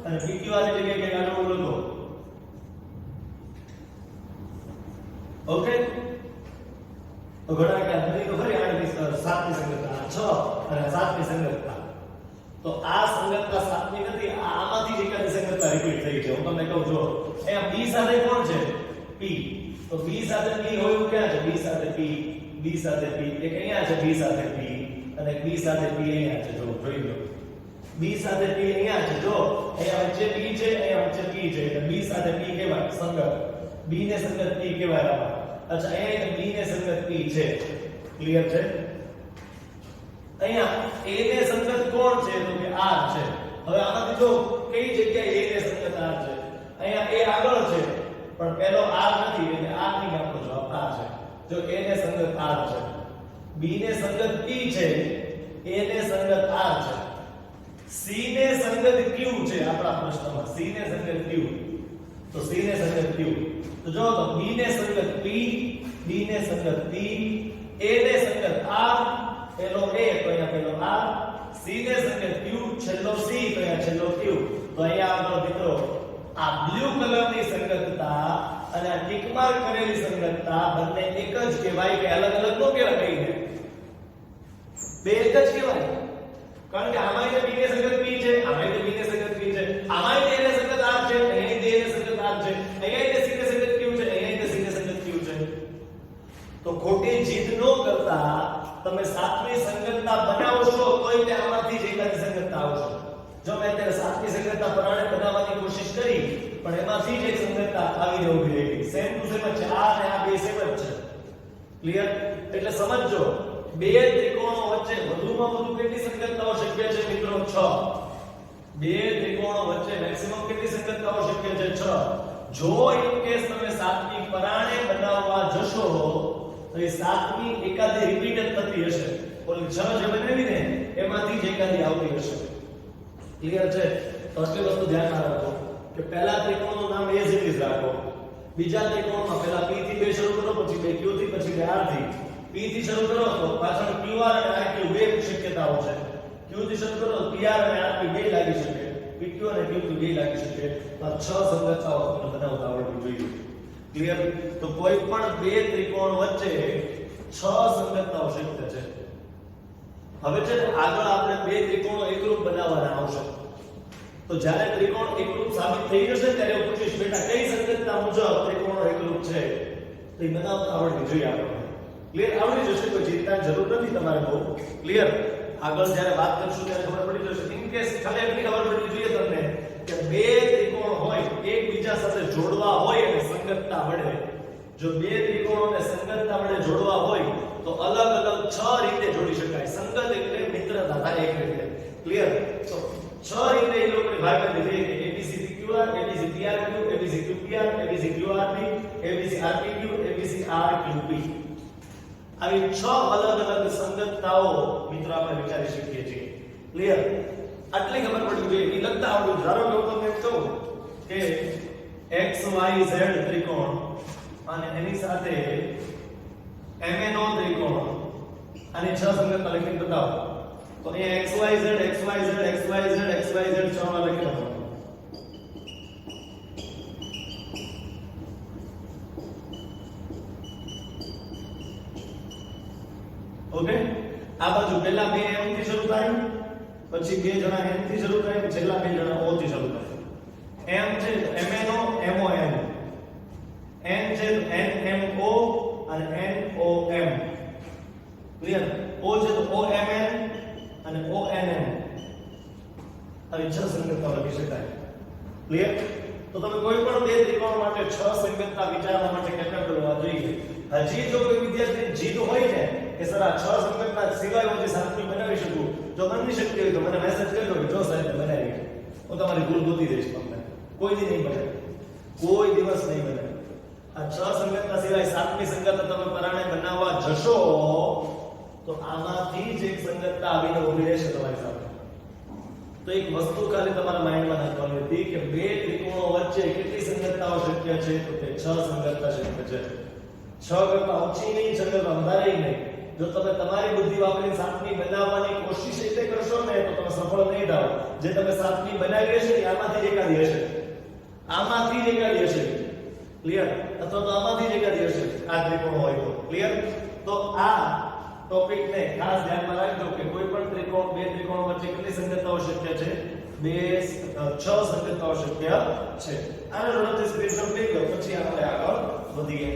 અને પીક્યુ આ જગ્યાએ કઈ આડો લખો. ઓકે, તો ઘણા કે બધી તો ખરી 7ની સંગતતા 6 અને 7ની સંગતતા. તો આ સંગતતા 7ની નથી, આમાંથી જ એકાદી સંગતતા રિપીટ થઈ છે. હું તમને કહું જો અહીંયા b સાથે કોણ છે? p. તો b સાથે p હોય એવું ક્યાં છે? b સાથે p, b સાથે p, એક અહીંયા છે b સાથે p, અને b સાથે p અહીંયા છે. જો જોઈ લો, b સાથે p અહીંયા છે. જો અહીંયા વચ્ચે p છે, અહીંયા વચ્ચે p છે, એટલે b સાથે p કહેવાય સંગત. b ને સંગત p કહેવાય. અચ્છા, અહીંયા b ને સંગત p છે. ક્લિયર છે? અહીંયા a ને સંગત કોણ છે? તો કે r છે. હવે આમાંથી જો કઈ જગ્યાએ a ને સંગત r છે? અહીંયા a આગળ છે પણ પહેલો r નથી, એટલે r ની આપણો જવાબ r છે. જો a ને સંગત r છે, b ને સંગત p છે, a ને સંગત r છે, c ને સંગત q છે. આપણા પ્રશ્નમાં c ને સંગત q, તો c ને સંગત q. તો જો તો b ને સંગત p, b ને સંગત p, a ને સંગત r, પેલો a તો અહીંયા પેલો r, c ને સંગત q, છેલ્લો c તો અહીંયા છેલ્લો q. તો અહીંયા આપણો મિત્રો આ બ્લુ કલરની સંગતતા અને આ ટિક માર્ક કરેલી સંગતતા બંને એક જ કહેવાય કે અલગ અલગ નો કહેવાય? કહીને બે એક જ કહેવાય. કારણ કે આમાં જે b ને સંગત p છે, આમાં જે b ને સંગત p છે, આમાં જે a ને સંગત r છે, અહીં જે a ને સંગત r છે, અહીં જે c ને સંગત q છે, અહીં જે c ને સંગત q છે. તો ખોટી જીદ ન કરતા તમે સાતમી સંગતતા બનાવશો તોય તે આમાંથી જ એકાદી સંગતતા આવશે. જો મેં અત્યારે સાતમી સંગતતા પરાણે બનાવવાની કોશિશ કરી પણ એમાંથી જ એક સંગતતા આવીને ઊભી રહી. સેમ ટુ સેમ છે આ અને આ બે સેમ જ છે. ક્લિયર? એટલે સમજો બે ત્રિકોણો વચ્ચે વધુમાં વધુ કેટલી સંગતતાઓ શક્ય છે મિત્રો? 6. બે ત્રિકોણો વચ્ચે મેક્સિમમ કેટલી સંગતતાઓ શક્ય છે? 6. જો ઇન કેસ તમે સાતમી પરાણે બનાવવા જશો તો એ સાતમી એકાદી રિપીટ જ થતી હશે. ઓલી 6 જે બનાવી ને એમાંથી જ એકાદી આવતી હશે. ક્લિયર છે? તો આટલી વસ્તુ ધ્યાનમાં રાખો કે પહેલા ત્રિકોણનું નામ એ જ રીતે રાખો. બીજા ત્રિકોણમાં પહેલા p થી 2 શરૂ કરો, પછી 2 q થી, પછી 2 r થી. p થી શરૂ કરો તો પાછળ qr અને rq બે શક્યતાઓ છે. q થી શરૂ કરો તો pr અને rq બે લાગી શકે, pq અને qq બે લાગી શકે. તો 6 સંગતતાઓ તમને બનાવતા આવડવી જોઈએ. ક્લિયર? તો કોઈ પણ બે ત્રિકોણ વચ્ચે 6 સંગતતાઓ શક્ય છે. હવે છે આગળ આપણે બે ત્રિકોણો એકરૂપ બનાવવાના આવશે. તો જ્યારે ત્રિકોણ એકરૂપ સાબિત થઈ જશે ત્યારે હું પૂછીશ બેટા કઈ સંગતતા મુજબ ત્રિકોણો એકરૂપ છે? તો એ બનાવતા આવડવી જોઈએ આપણને. ક્લિયર? આવડી જશે, કોઈ ચિંતાની જરૂર નથી તમારે બહુ. ક્લિયર? આગળ જ્યારે વાત કરશું ત્યારે ખબર પડી જશે. ઇન કેસ ખાલી એટલી ખબર પડવી જોઈએ તમને કે બે ત્રિકોણ હોય એકબીજા સાથે જોડવા હોય અને સંગતતા વડે, જો બે ત્રિકોણોને સંગતતા વડે જોડવા હોય તો અલગ અલગ 6 રીતે જોડી શકાય. સંગત એટલે મિત્રતા થાય એક રીતે. ક્લિયર? તો 6 રીતે એ લોકોને ભાગ કરી દીધી કે ABCDQR, ABCDRQ, ABCQPR, ABCQRP, ABCRPQ, ABCRQP. આવી 6 અલગ અલગ સંગતતાઓ મિત્રો આપણે વિચારી શકીએ છીએ. ક્લિયર? આટલી ખબર પડવી જોઈએ. એ લખતા આવડું. ધારો કે હું તમને કહું કે XYZ ત્રિકોણ અને એની સાથે MNO ત્રિકોણ અને 6 સંગતતા લખીને બતાવો. તો અહીંયા XYZ XYZ XYZ XYZ 6 માં લખી નાખો. ઓકે? આ બાજુ પહેલા બે M થી શરૂ થાય, પછી બે જણા N થી શરૂ થાય, છેલ્લા બે જણા O થી શરૂ થાય. M છે MNO MON, N છે NMO અને NOM. ક્લિયર? O છે તો OMN અને ONM. આવી 6 સંગતતા લખી શકાય. ક્લિયર? તો તમે કોઈ પણ બે ત્રિકોણ માટે 6 સંગતતા વિચારવા માટે કેપેબલ હોવા જોઈએ. હજી જો કોઈ વિદ્યાર્થી જીદ હોય ને કે સર આ 6 સંગતના સિવાય હું જે 7મી બનાવી શકું, જો બની શકતી હોય તો મને મેસેજ કરજો કે જો સાહેબ બનાવી, હું તમારી ભૂલ ગોતી દઈશ. તમને કોઈ દી નહીં બને, કોઈ દિવસ નહીં બને. આ 6 સંગતના સિવાય 7મી સંગત તમે પરાણે બનાવવા જશો તો આમાંથી જ એક સંગતતા આવીને ઊભી રહેશે તમારી સામે. તો એક વસ્તુ ખાલી તમારા માઇન્ડમાં રાખવાની હતી કે બે ત્રિકોણો વચ્ચે કેટલી સંગતતાઓ શક્ય છે, તો તે 6 સંગતતા શક્ય છે. 6 કરતા ઓછી નહીં, 6 કરતા વધારે નહીં. જો તમે તમારી બુદ્ધિ વાપરીને 7મી બનાવવાની કોશિશ એટલે કરશો ને તો તમે સફળ નહીં થાઓ. જે તમે 7મી બનાવી હશે ને આમાંથી જ એકાદી હશે, આમાંથી જ એકાદી હશે. ક્લિયર? અથવા તો આમાંથી જ એકાદી હશે આ ત્રિકોણ હોય તો. ક્લિયર? તો આ ટોપિક ને ખાસ ધ્યાનમાં રાખજો કે કોઈ પણ ત્રિકોણ, બે ત્રિકોણ વચ્ચે કેટલી સંગતતાઓ શક્ય છે? 6 સંગતતાઓ શક્ય છે. આને ઝડપથી સ્ક્રીનશોટ લઈ લો, પછી આપણે આગળ વધીએ.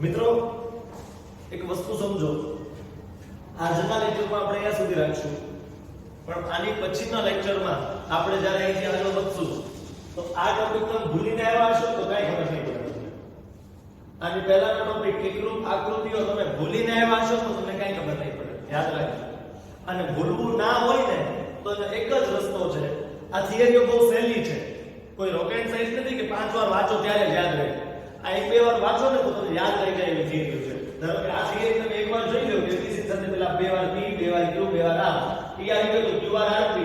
મિત્રો એક વસ્તુ સમજો, આજના લેક્ચરમાં આપણે અહીંયા સુધી રાખશું, પણ આની પછીના લેક્ચરમાં આપણે જ્યારે અહીંથી આગળ વધશું તો આ ટોપિક તમે ભૂલીને આવ્યા હશો તો કાંઈ ખબર નહીં પડે. આની પહેલાનો ટોપિક એકરૂપ આકૃતિઓ તમે ભૂલીને આવ્યા હશો તો તમને કાંઈ ખબર નહીં પડે. યાદ રાખજો. અને ભૂલવું ના હોય ને તો એનો એક જ રસ્તો છે. આ થિયરીઓ બહુ સહેલી છે, કોઈ રોકેટ સાયન્સ નથી કે 5 વાર વાંચો ત્યારે જ યાદ રહે. આ 1-2 વાર વાંચો ને તો તમને યાદ રહી જાય એવી થિયરી છે. ધારો કે આ થિયરી તમે એકવાર જોઈ લો કે ABC સાથે પેલા 2 વાર P, 2 વાર Q, 2 વાર R. P આવી ગયો તો QR RP,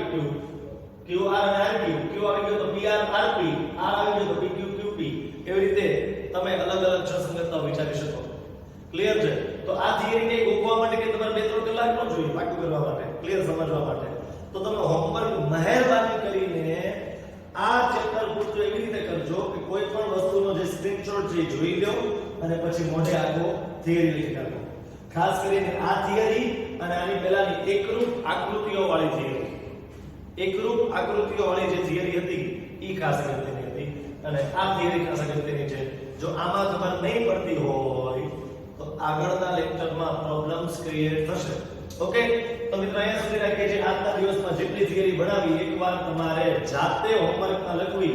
QR અને RQ, Q આવી ગયો તો PR RP, R આવી ગયો તો PQ QP. એવી રીતે તમે અલગ અલગ 6 સંગતતાઓ વિચારી શકો. ક્લિયર છે? તો આ થિયરીને ગોખવા માટે કે તમારે 2-3 કલાક ન જોઈએ પાકું કરવા માટે, ક્લિયર સમજવા માટે. તો તમે હોમવર્ક મહેરબાની કરીને આ ચેપ્ટર પૂરતું એવી રીતે કરજો કે કોઈ પણ વસ્તુનો જે સ્ક્રીનશોટ છે જોઈ લો અને પછી મોઢે આખો થિયરી લખી નાખો. ખાસ કરીને આ થિયરી અને આની પહેલાની એકરૂપ આકૃતિઓ વાળી થિયરી, એકરૂપ આકૃતિઓ વાળી જે થિયરી હતી ઈ ખાસ અગત્યની હતી અને આ થિયરી ખાસ અગત્યની છે. જો આમાં ખબર નહીં પડતી હોય તો આગળના લેક્ચરમાં પ્રોબ્લેમ્સ ક્રિએટ થશે. ઓકે, તો મિત્રો અહીંયા સુધી રાખીએ છીએ. આજના દિવસમાં જેટલી થિયરી ભણાવી એકવાર તમારે જાતે હોમવર્કમાં લખવી.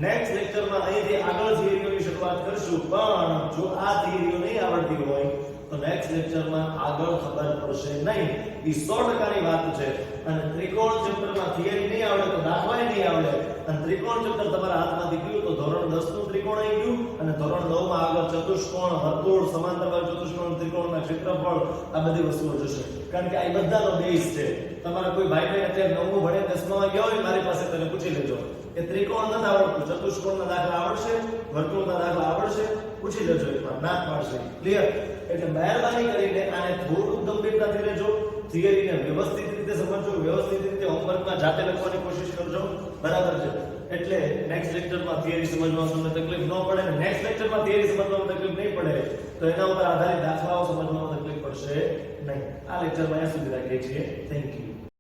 નેક્સ્ટ લેક્ચરમાં અહીંથી આગળ થિયરીઓની શરૂઆત કરશું, પણ જો આ થિયરીઓ નહીં આવડતી હોય તો નેક્સ્ટ લેક્ચરમાં આગળ ખબર પડશે નહીં. એ 100%ની વાત છે. અને ત્રિકોણ ચેપ્ટરમાં થિયરી નહીં આવડે તો દાખલાય નહીં આવડે. અને ત્રિકોણ ચેપ્ટર તમારા હાથમાંથી ગયું તો ધોરણ 10 નું ત્રિકોણ આવી ગયું અને ધોરણ 9 માં આગળ ચતુષ્કોણ, વર્તુળ, સમાંતર ચતુષ્કોણ, ત્રિકોણના ક્ષેત્રફળ, આ બધી વસ્તુઓ જશે. કારણ કે આ બધાનો બેઝ છે. તમારા કોઈ ભાઈ બહેન અત્યારે 9મું ભણે 10માં ગયા હોય મારી પાસે તમે પૂછી લેજો કે ત્રિકોણ નથી આવડતું, ચતુષ્કોણના દાખલા આવડશે, વર્તુળના દાખલા આવડશે, પૂછી લેજો એકવાર, ના પાડશે. ક્લિયર? એટલે મહેરબાની કરીને આને થોડું ગંભીરતાથી લેજો, થિયરીને વ્યવસ્થિત રીતે સમજો, વ્યવસ્થિત રીતે હોમવર્કમાં જાતે લખવાની કોશિશ કરજો. બરાબર છે? એટલે નેક્સ્ટ લેક્ચરમાં થિયરી સમજવામાં તમને તકલીફ ન પડે ને નેક્સ્ટ લેક્ચરમાં થિયરી સમજવામાં તકલીફ નહીં પડે તો એના ઉપર આધારિત દાખલાઓ સમજવામાં તકલીફ પડશે નહીં. આ લેક્ચરમાં અહીંયા સુધી રાખીએ છીએ. Thank you.